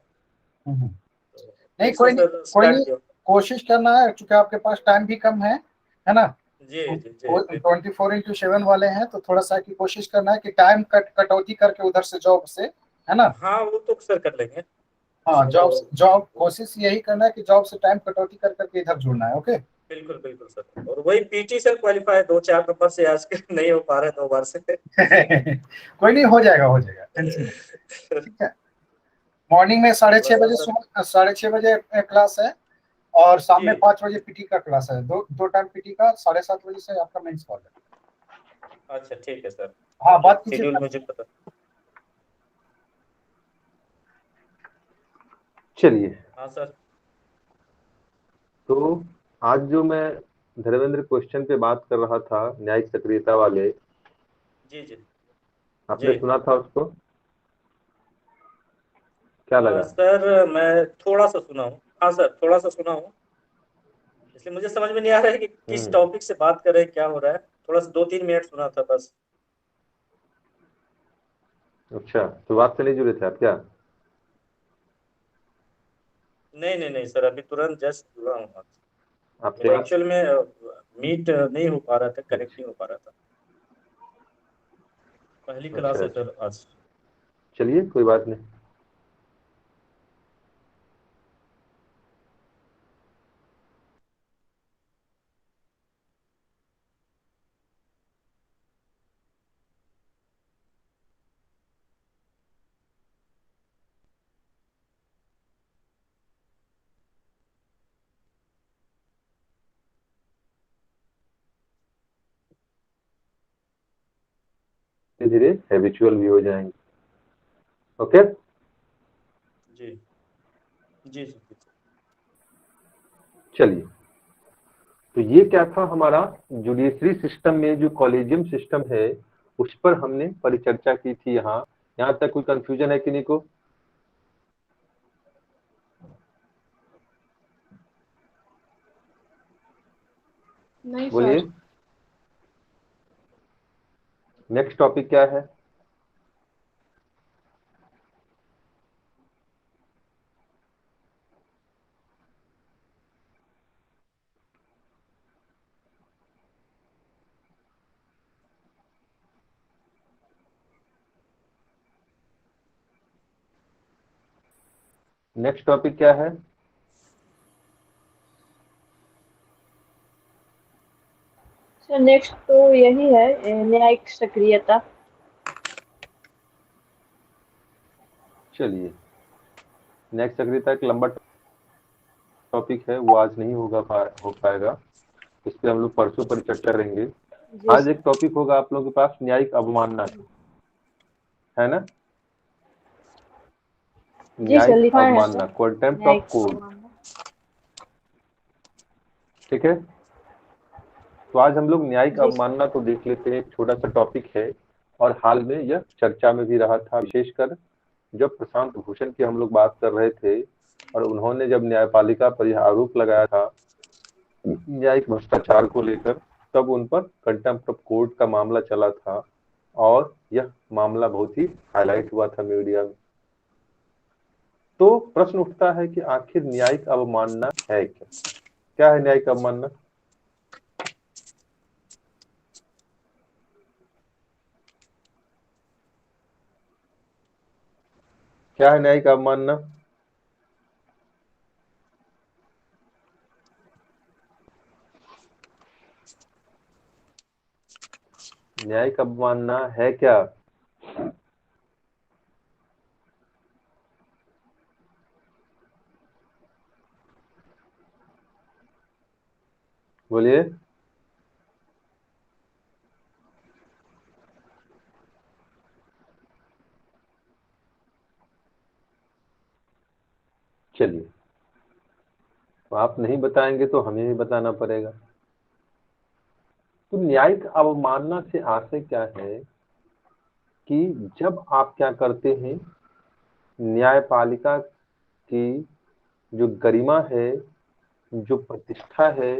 हम्म। तो नहीं, फिर से सर कोई स्टार्ट नहीं, किया। कोशिश करना है क्योंकि आपके पास टाइम भी कम है ना। जी जी जी बिल्कुल। 24x7 वाले हैं तो थोड़ा सा की कोशिश करना है कि टाइम कटौती करके उधर से जॉब से, है ना। हाँ वो तो सर कर लेंगे हाँ, उसमें जॉब तो। जॉब कोशिश यही करना है कि जॉब से टाइम कटौती कर करके इधर जुड़ना है। ओके। बिल्कुल बिल्कुल सर, और वही पीटी सर क्वालिफाई 2-4 नंबर से आज के नहीं हो पा रहे 2 बार से। कोई नहीं, हो जाएगा, टेंशन नहीं। ठीक है। मॉर्निंग में साढ़े थोड़ा छह सा बजे सर। सुबह 6:30 बजे क्लास है। और शाम जी में 5 बजे पीटी का क्लास है। दो टाइम पीटी का, 7:30 बजे से आपका मेंस कॉल है। अच्छा ठीक है सर। हाँ, चलिए बात कीजिए शेड्यूल सर। मुझे पता। चलिए, हाँ सर। तो आज जो मैं धर्मेंद्र क्वेश्चन पे बात कर रहा था, न्यायिक सक्रियता वाले, जी जी आपने जी। सुना था उसको? क्या लगा? सर मैं थोड़ा सा सुना हूँ। हाँ सर, थोड़ा सा सुना हूँ, इसलिए मुझे समझ में नहीं आ रहा है कि किस टॉपिक से बात कर रहे हैं, क्या हो रहा है। थोड़ा सा 2-3 मिनट सुना था बस। अच्छा, शुरुआत से नहीं जुड़े थे आप क्या? नहीं नहीं नहीं सर, अभी तुरंत जस्ट जुड़ा हूँ आपसे आपसे। एक्चुअल में मीट नहीं हो पा रहा था, कनेक्ट नहीं हो पा रहा था। पहली क्लास अच्छा है अच्छा, सर आज। चलिए कोई बात नहीं। धीरे धीरे हैबिचुअल भी हो जाएंगे। ओके, जी जी सर। चलिए, तो ये क्या था हमारा जुडिशरी सिस्टम में जो कॉलेजियम सिस्टम है उस पर हमने परिचर्चा की थी। यहाँ तक कोई कंफ्यूजन है किन्हीं को? नहीं बोलिए, सर। नेक्स्ट टॉपिक क्या है? नेक्स्ट टॉपिक क्या है? सर नेक्स्ट तो यही है, न्यायिक सक्रियता। चलिए, नेक्स्ट सक्रियता एक लंबा टॉपिक है, वो आज नहीं हो पाएगा, इस पे हम लोग परसों परिचर्चा करेंगे। जी आज सर। एक टॉपिक होगा आप लोगों के पास न्यायिक अवमानना का, है ना? जी सर, न्यायिक लिखा है अवमानना, सर, कंटेम्प्ट ऑफ न्यायिक कोर्ट। अवमानना। ठीक है, तो आज हम लोग न्यायिक जी सर। अवमानना को देख लेते हैं। एक छोटा सा टॉपिक है और हाल में यह चर्चा में भी रहा था, विशेषकर जब प्रशांत भूषण की हम लोग बात कर रहे थे और उन्होंने जब न्यायपालिका पर यह आरोप लगाया था न्यायिक भ्रष्टाचार को लेकर, तब उन पर कंटेम्प्ट ऑफ कोर्ट का मामला चला था और यह मामला बहुत ही हाईलाइट हुआ था मीडिया में। तो प्रश्न उठता है कि आखिर न्यायिक अवमानना है क्या? क्या है न्यायिक अवमानना? क्या है न्यायिक अवमानना? न्यायिक अवमानना है क्या? बोलिए। चलिए, तो आप नहीं बताएंगे तो हमें ही बताना पड़ेगा। तो न्यायिक अवमानना से आशय क्या है कि जब आप क्या करते हैं, न्यायपालिका की जो गरिमा है, जो प्रतिष्ठा है,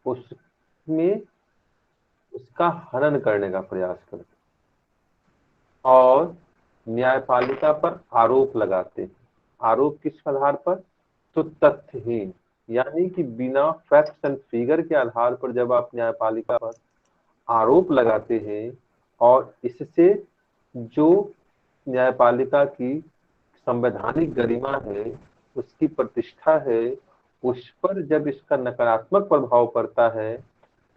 उसमें उसका हनन करने का प्रयास करते और न्यायपालिका पर आरोप लगाते हैं। आरोप किस आधार पर? तो तथ्यहीन, यानी कि बिना फैक्ट्स एंड फिगर के आधार पर जब आप न्यायपालिका पर आरोप लगाते हैं और इससे जो न्यायपालिका की संवैधानिक गरिमा है, उसकी प्रतिष्ठा है, उस पर जब इसका नकारात्मक प्रभाव पड़ता है,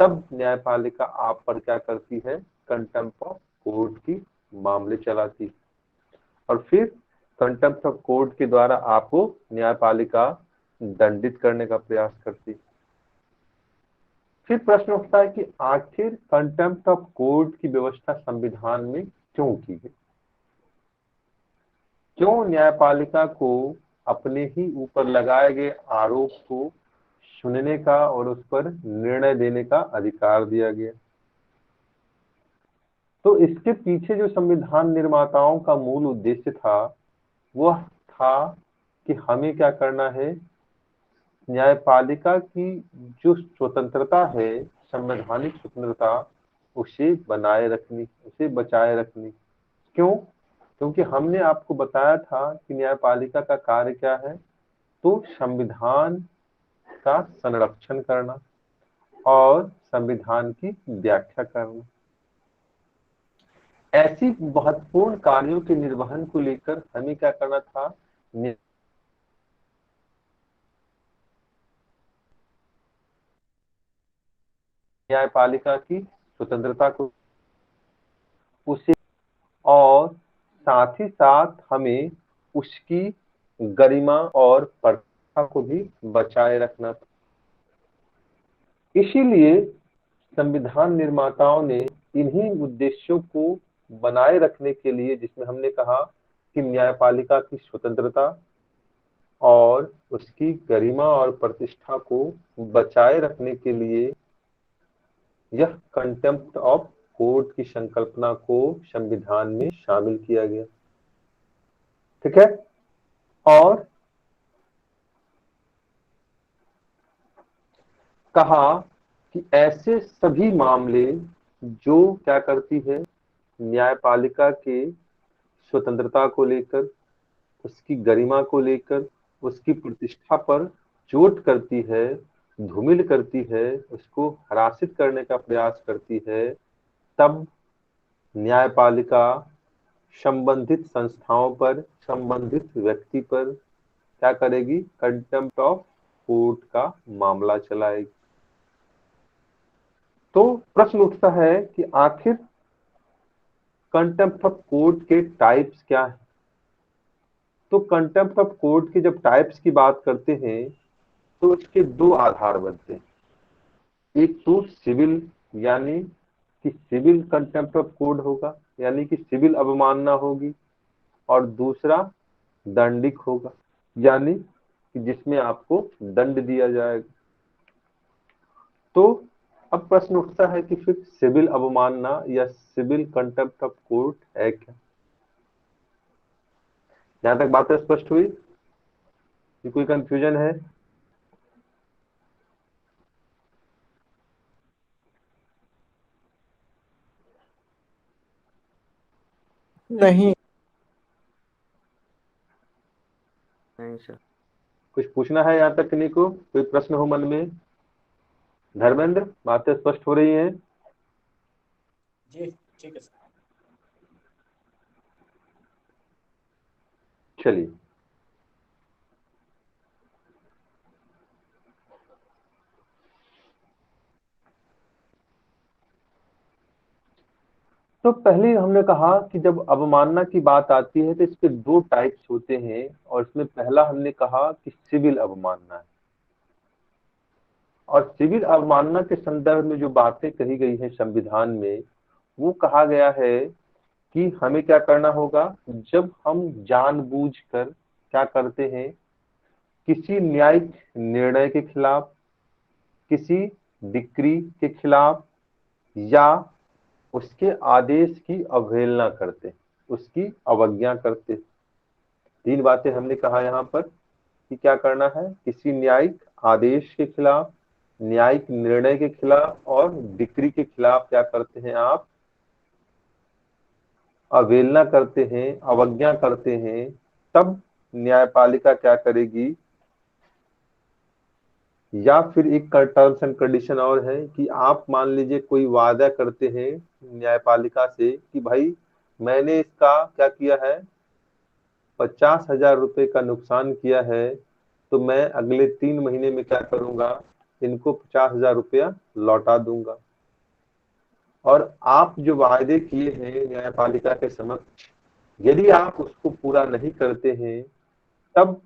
तब न्यायपालिका आप पर क्या करती है? कंटेम्प्ट ऑफ कोर्ट की मामले चलाती और फिर कंटेम्प्ट ऑफ कोर्ट के द्वारा आपको न्यायपालिका दंडित करने का प्रयास करती। फिर प्रश्न उठता है कि आखिर कंटेम्प्ट ऑफ कोर्ट की व्यवस्था संविधान में क्यों की गई? क्यों न्यायपालिका को अपने ही ऊपर लगाए गए आरोप को सुनने का और उस पर निर्णय देने का अधिकार दिया गया? तो इसके पीछे जो संविधान निर्माताओं का मूल उद्देश्य था, वह था कि हमें क्या करना है, न्यायपालिका की जो स्वतंत्रता है, संवैधानिक स्वतंत्रता, उसे बनाए रखनी, उसे बचाए रखनी। क्यों? क्योंकि हमने आपको बताया था कि न्यायपालिका का कार्य क्या है, तो संविधान का संरक्षण करना और संविधान की व्याख्या करना। ऐसी महत्वपूर्ण कार्यों के निर्वहन को लेकर हमें क्या करना था, न्यायपालिका की स्वतंत्रता को, उसे, और साथ ही साथ हमें उसकी गरिमा और प्रतिष्ठा को भी बचाए रखना था। इसीलिए संविधान निर्माताओं ने इन्हीं उद्देश्यों को बनाए रखने के लिए, जिसमें हमने कहा कि न्यायपालिका की स्वतंत्रता और उसकी गरिमा और प्रतिष्ठा को बचाए रखने के लिए यह कंटेम्प्ट ऑफ कोर्ट की संकल्पना को संविधान में शामिल किया गया। ठीक है। और कहा कि ऐसे सभी मामले जो क्या करती है, न्यायपालिका के स्वतंत्रता को लेकर, उसकी गरिमा को लेकर, उसकी प्रतिष्ठा पर चोट करती है, धूमिल करती है, उसको हरासित करने का प्रयास करती है, तब न्यायपालिका संबंधित संस्थाओं पर, संबंधित व्यक्ति पर क्या करेगी, कंटेम्प्ट ऑफ कोर्ट का मामला चलाएगी। तो प्रश्न उठता है कि आखिर कंटेम्प्ट ऑफ कोर्ट के टाइप्स क्या है। तो कंटेम्प्ट ऑफ कोर्ट के जब टाइप्स की बात करते हैं तो इसके दो आधार बनते हैं। एक तो सिविल, यानी कि सिविल कंटेम्प्ट ऑफ कोर्ट होगा, यानी कि सिविल अवमानना होगी, और दूसरा दंडिक होगा, यानी कि जिसमें आपको दंड दिया जाएगा। तो अब प्रश्न उठता है कि फिर सिविल अवमानना या सिविल कंटेम्प्ट ऑफ कोर्ट है क्या? यहां तक बातें स्पष्ट हुई कि कोई कंफ्यूजन है? नहीं। नहीं सर। कुछ पूछना है यहाँ तक किन्हीं को? कोई प्रश्न हो मन में? धर्मेंद्र, बातें स्पष्ट हो रही हैं? जी ठीक है सर। चलिए, तो पहले हमने कहा कि जब अवमानना की बात आती है तो इसके दो टाइप्स होते हैं, और इसमें पहला हमने कहा कि सिविल अवमानना है। और सिविल अवमानना के संदर्भ में जो बातें कही गई हैं संविधान में, वो कहा गया है कि हमें क्या करना होगा, जब हम जानबूझकर क्या करते हैं, किसी न्यायिक निर्णय के खिलाफ, किसी डिक्री के खिलाफ, या उसके आदेश की अवहेलना करते, उसकी अवज्ञा करते। तीन बातें हमने कहा यहाँ पर कि क्या करना है, किसी न्यायिक आदेश के खिलाफ, न्यायिक निर्णय के खिलाफ और डिक्री के खिलाफ क्या करते हैं आप, अवहेलना करते हैं, अवज्ञा करते हैं। तब न्यायपालिका क्या करेगी, या फिर एक टर्म्स एंड कंडीशन और है कि आप मान लीजिए कोई वादा करते हैं न्यायपालिका से कि भाई मैंने इसका क्या किया है, 50,000 रुपए का नुकसान किया है, तो मैं अगले 3 महीने में क्या करूंगा, इनको 50,000 रुपया लौटा दूंगा। और आप जो वायदे किए हैं न्यायपालिका के समक्ष, यदि आप उसको पूरा नहीं करते हैं, तब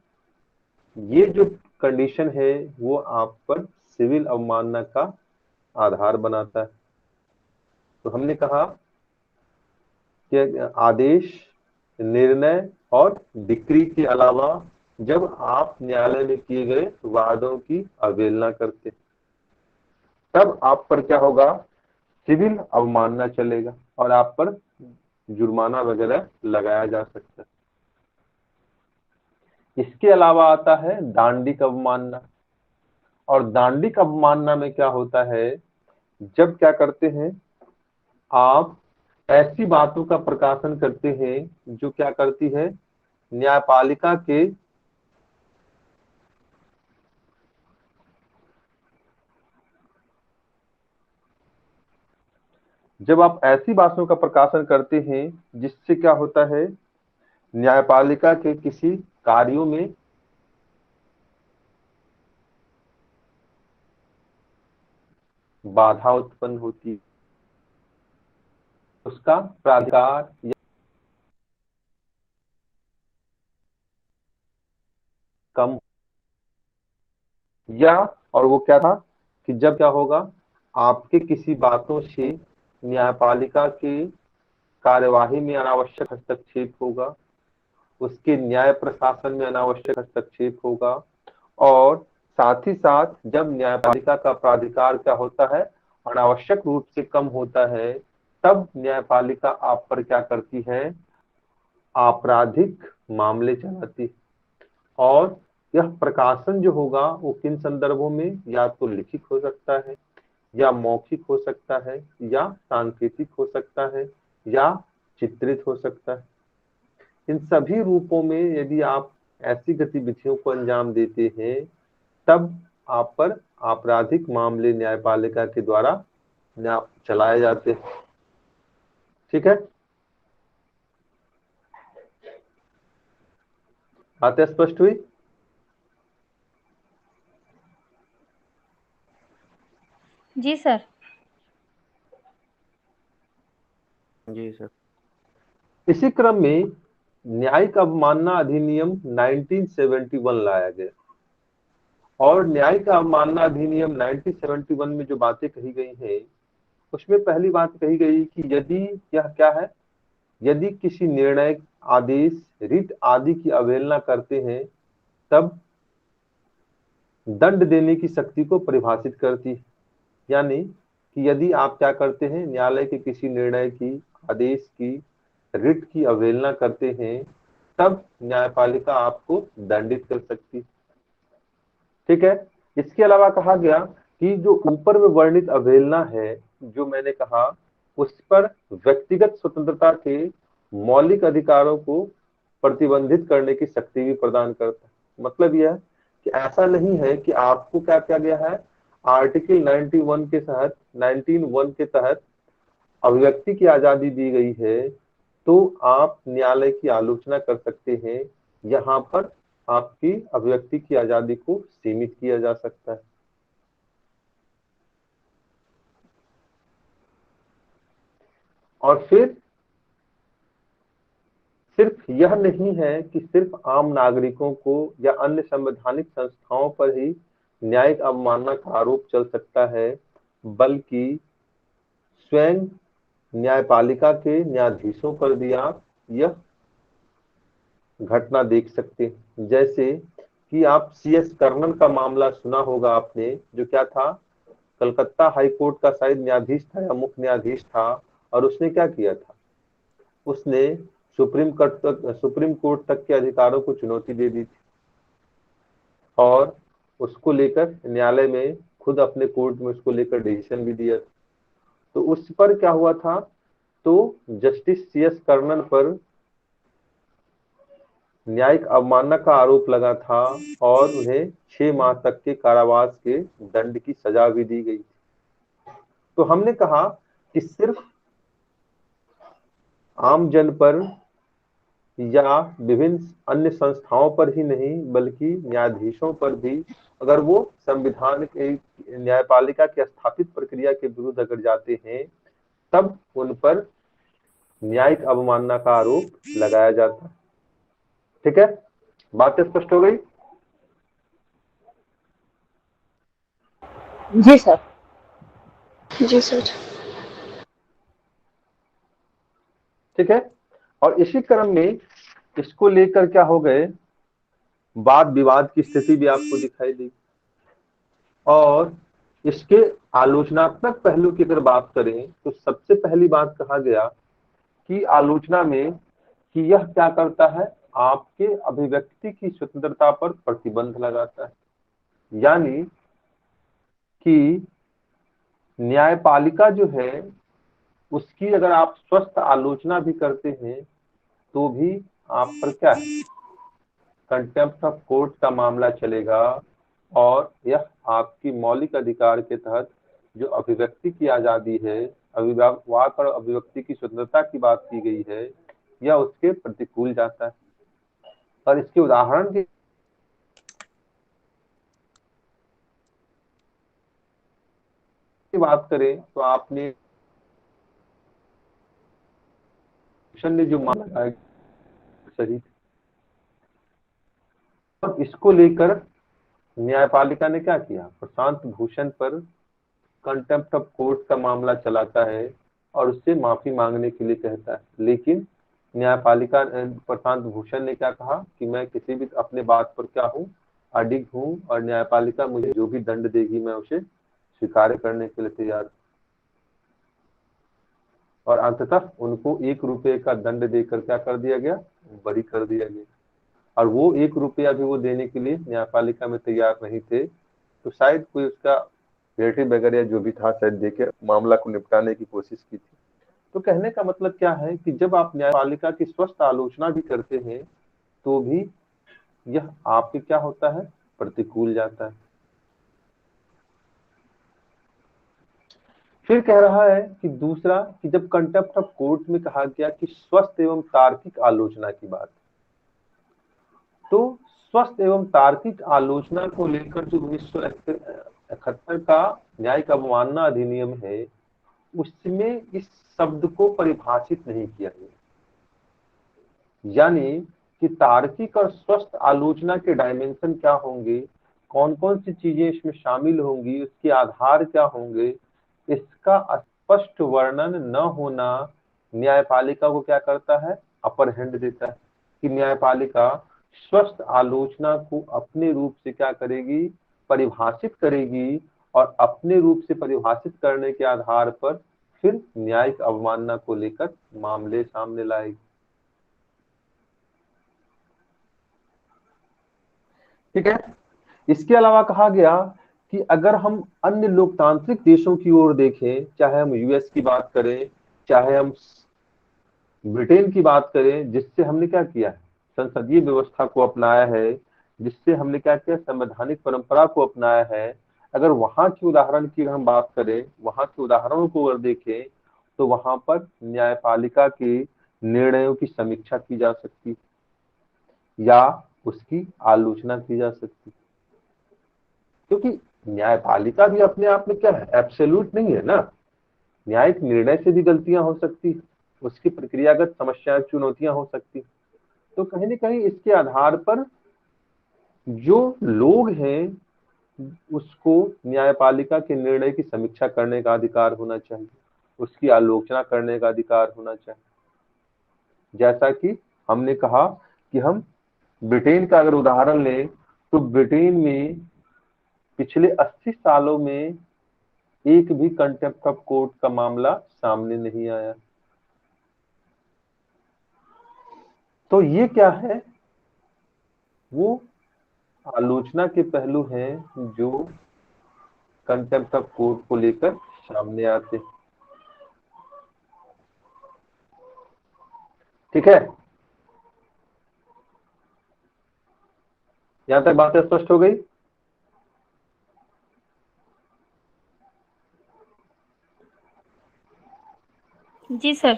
ये जो कंडीशन है वो आप पर सिविल अवमानना का आधार बनाता है। तो हमने कहा कि आदेश, निर्णय और डिक्री के अलावा जब आप न्यायालय में किए गए वादों की अवहेलना करते, तब आप पर क्या होगा, सिविल अवमानना चलेगा और आप पर जुर्माना वगैरह लगाया जा सकता है। इसके अलावा आता है दांडिक अवमानना। और दांडिक अवमानना में क्या होता है, जब क्या करते हैं आप ऐसी बातों का प्रकाशन करते हैं जो क्या करती है न्यायपालिका के जब आप ऐसी बातों का प्रकाशन करते हैं जिससे क्या होता है न्यायपालिका के किसी कार्यों में बाधा उत्पन्न होती है, उसका प्राधिकार कम, या और वो क्या था कि जब क्या होगा आपके किसी बातों से न्यायपालिका के कार्यवाही में अनावश्यक हस्तक्षेप होगा, उसके न्याय प्रशासन में अनावश्यक हस्तक्षेप होगा, और साथ ही साथ जब न्यायपालिका का प्राधिकार क्या होता है अनावश्यक रूप से कम होता है, तब न्यायपालिका आप पर क्या करती है आपराधिक मामले चलाती है। और यह प्रकाशन जो होगा वो किन संदर्भों में, या तो लिखित हो सकता है, या मौखिक हो सकता है, या सांकेतिक हो सकता है, या चित्रित हो सकता है। इन सभी रूपों में यदि आप ऐसी गतिविधियों को अंजाम देते हैं तब आप पर आपराधिक मामले न्यायपालिका के द्वारा चलाए जाते हैं। ठीक है, बातें स्पष्ट हुई? जी सर। जी सर। इसी क्रम में न्यायिक अवमानना अधिनियम 1971 लाया गया, और न्यायिक अवमानना अधिनियम 1971 में जो बातें कही गई हैं उसमें पहली बात कही गई कि यदि यह क्या है, यदि किसी निर्णय, आदेश, रिट आदि की अवहेलना करते हैं तब दंड देने की शक्ति को परिभाषित करती है। यानी कि यदि आप क्या करते हैं न्यायालय के किसी निर्णय की, आदेश की, रिट की अवहेलना करते हैं तब न्यायपालिका आपको दंडित कर सकती है। ठीक है, इसके अलावा कहा गया कि जो ऊपर में वर्णित अवहेलना है जो मैंने कहा उस पर व्यक्तिगत स्वतंत्रता के मौलिक अधिकारों को प्रतिबंधित करने की शक्ति भी प्रदान करता है। मतलब यह कि ऐसा नहीं है कि आपको क्या किया गया है आर्टिकल 91 के तहत 19(1) के तहत अभिव्यक्ति की आजादी दी गई है तो आप न्यायालय की आलोचना कर सकते हैं, यहाँ पर आपकी अभिव्यक्ति की आजादी को सीमित किया जा सकता है। और फिर सिर्फ यह नहीं है कि सिर्फ आम नागरिकों को या अन्य संवैधानिक संस्थाओं पर ही न्यायिक अवमानना का आरोप चल सकता है, बल्कि स्वयं न्यायपालिका के न्यायाधीशों पर भी आप यह घटना देख सकते हैं। जैसे कि आप CS कर्नन का मामला सुना होगा आपने, जो क्या था कलकत्ता हाई कोर्ट का शायद न्यायाधीश था या मुख्य न्यायाधीश था, और उसने क्या किया था, उसने सुप्रीम कोर्ट तक के अधिकारों को चुनौती दे दी थी और उसको लेकर न्यायालय में खुद अपने कोर्ट में उसको लेकर डिसीजन भी दिया था। तो उस पर क्या हुआ था, तो जस्टिस CS कर्नन पर न्यायिक अवमानना का आरोप लगा था और उन्हें 6 माह तक के कारावास के दंड की सजा भी दी गई। तो हमने कहा कि सिर्फ आम जन पर या विभिन्न अन्य संस्थाओं पर ही नहीं बल्कि न्यायाधीशों पर भी अगर वो संविधान के न्यायपालिका की स्थापित प्रक्रिया के विरुद्ध अगर जाते हैं तब उन पर न्यायिक अवमानना का आरोप लगाया जाता है। ठीक है, बात स्पष्ट हो गई? जी सर। जी सर। ठीक है, और इसी क्रम में इसको लेकर क्या हो गए वाद विवाद की स्थिति भी आपको दिखाई दी, और इसके आलोचनात्मक पहलू की अगर बात करें तो सबसे पहली बात कहा गया कि आलोचना में कि यह क्या करता है आपके अभिव्यक्ति की स्वतंत्रता पर प्रतिबंध लगाता है। यानी कि न्यायपालिका जो है उसकी अगर आप स्वस्थ आलोचना भी करते हैं तो भी आप पर क्या है, कंटेम्प्ट ऑफ कोर्ट का मामला चलेगा और यह आपकी मौलिक अधिकार के तहत जो अभिव्यक्ति की आजादी है, अभिव्यक्ति और अभिव्यक्ति की स्वतंत्रता की बात की गई है, यह उसके प्रतिकूल जाता है। और इसके उदाहरण की बात करें तो आपने ने जो मामला सही, और इसको लेकर न्यायपालिका ने क्या किया, प्रशांत भूषण पर कंटेम्प्ट ऑफ कोर्ट का मामला चलाता है और उससे माफी मांगने के लिए कहता है। लेकिन न्यायपालिका प्रशांत भूषण ने क्या कहा कि मैं किसी भी अपने बात पर क्या हूँ, अडिग हूँ, और न्यायपालिका मुझे जो भी दंड देगी मैं उसे स्वीकार करने के लिए तैयार। और अंततः उनको 1 रुपये का दंड देकर क्या कर दिया गया, बरी कर दिया गया। और वो 1 रुपया भी वो देने के लिए न्यायपालिका में तैयार नहीं थे, तो शायद कोई उसका रिलेटिव वगैरह जो भी था शायद देके मामला को निपटाने की कोशिश की थी। तो कहने का मतलब क्या है कि जब आप न्यायपालिका की स्वस्थ आलोचना भी करते हैं तो भी यह आपके क्या होता है, प्रतिकूल जाता है। फिर कह रहा है कि दूसरा कि जब कंटेम्प्ट ऑफ कोर्ट में कहा गया कि स्वस्थ एवं तार्किक आलोचना की बात, तो स्वस्थ एवं तार्किक आलोचना को लेकर जो 1971 का न्यायिक अवमानना अधिनियम है उसमें इस शब्द को परिभाषित नहीं किया गया। यानी कि तार्किक और स्वस्थ आलोचना के डायमेंशन क्या होंगे, कौन कौन सी चीजें इसमें शामिल होंगी, उसके आधार क्या होंगे, इसका स्पष्ट वर्णन न होना न्यायपालिका को क्या करता है, अपर हैंड देता है कि न्यायपालिका स्वस्थ आलोचना को अपने रूप से क्या करेगी, परिभाषित करेगी और अपने रूप से परिभाषित करने के आधार पर फिर न्यायिक अवमानना को लेकर मामले सामने लाएगी। ठीक है। इसके अलावा कहा गया कि अगर हम अन्य लोकतांत्रिक देशों की ओर देखें, चाहे हम यूएस की बात करें, चाहे हम ब्रिटेन की बात करें, जिससे हमने क्या किया है, संसदीय व्यवस्था को अपनाया है, जिससे हमने क्या किया, संवैधानिक परंपरा को अपनाया है, अगर वहां की उदाहरण की हम बात करें, वहां के उदाहरणों को अगर देखें तो वहां पर न्यायपालिका के निर्णयों की समीक्षा की जा सकती या उसकी आलोचना की जा सकती, क्योंकि न्यायपालिका भी अपने आप में क्या है, एब्सोल्यूट नहीं है ना। न्यायिक निर्णय से भी गलतियां हो सकती, उसकी प्रक्रियागत समस्याएं चुनौतियां हो सकती। तो कहीं ना कहीं इसके आधार पर जो लोग हैं उसको न्यायपालिका के निर्णय की समीक्षा करने का अधिकार होना चाहिए, उसकी आलोचना करने का अधिकार होना चाहिए। जैसा कि हमने कहा कि हम ब्रिटेन का अगर उदाहरण लें तो ब्रिटेन में पिछले 80 सालों में एक भी कंटेम्प्ट ऑफ कोर्ट का मामला सामने नहीं आया। तो ये क्या है, वो आलोचना के पहलू हैं जो कंटेम्प्ट ऑफ कोर्ट को लेकर सामने आते। ठीक है, यहां तक बातें स्पष्ट हो गई। जी सर।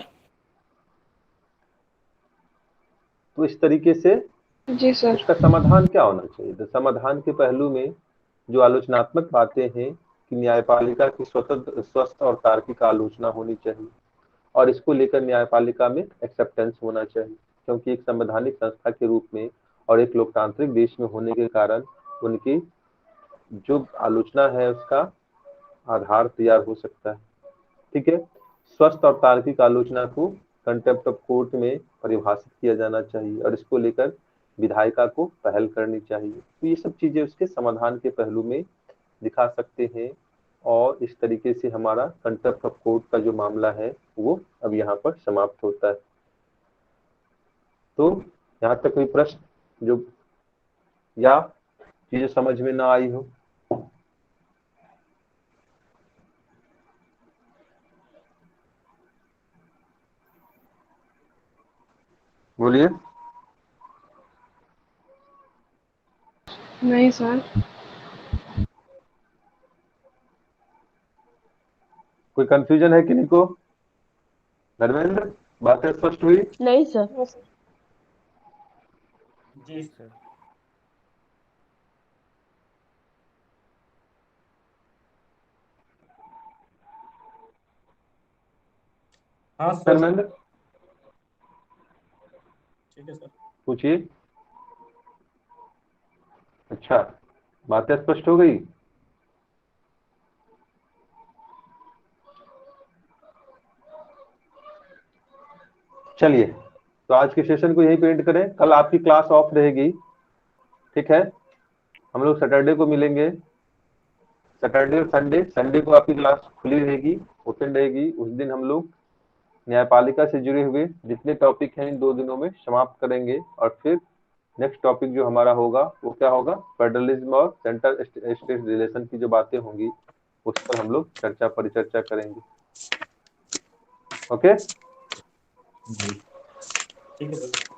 तो इस तरीके से जी सर। इसका समाधान क्या होना चाहिए, तो समाधान के पहलू में जो आलोचनात्मक बातें हैं कि न्यायपालिका की स्वतंत्र, स्वस्थ और तार्किक आलोचना होनी चाहिए और इसको लेकर न्यायपालिका में एक्सेप्टेंस होना चाहिए, क्योंकि एक संवैधानिक संस्था के रूप में और एक लोकतांत्रिक देश में होने के कारण उनकी जो आलोचना है उसका आधार तैयार हो सकता है। ठीक है, स्वस्थ और तार्किक आलोचना को कंटेम्प्ट ऑफ कोर्ट में परिभाषित किया जाना चाहिए और इसको लेकर विधायिका को पहल करनी चाहिए। तो ये सब चीजें उसके समाधान के पहलू में दिखा सकते हैं और इस तरीके से हमारा कंटेम्प्ट ऑफ कोर्ट का जो मामला है वो अब यहाँ पर समाप्त होता है। तो यहाँ तक कोई प्रश्न जो या चीजें समझ में ना आई हो? बोलिए। नहीं सर। कोई कंफ्यूजन है किन्हीं को? धर्मेंद्र, बातें स्पष्ट हुई? नहीं सर। जी सर। हाँ सर। धर्मेंद्र ठीक है सर। पूछिए। अच्छा, बातें स्पष्ट हो गई? चलिए, तो आज के सेशन को यहीं पे एंड करें। कल आपकी क्लास ऑफ रहेगी, ठीक है? हम लोग सैटरडे को मिलेंगे। सैटरडे और संडे, संडे को आपकी क्लास खुली रहेगी, ओपन रहेगी। उस दिन हम लोग न्यायपालिका से जुड़े हुए जितने टॉपिक हैं इन 2 दिनों में समाप्त करेंगे, और फिर नेक्स्ट टॉपिक जो हमारा होगा वो क्या होगा? फेडरलिज्म और सेंटर स्टेट रिलेशन की जो बातें होंगी उस पर हम लोग चर्चा परिचर्चा करेंगे। ओके? ठीक है सर।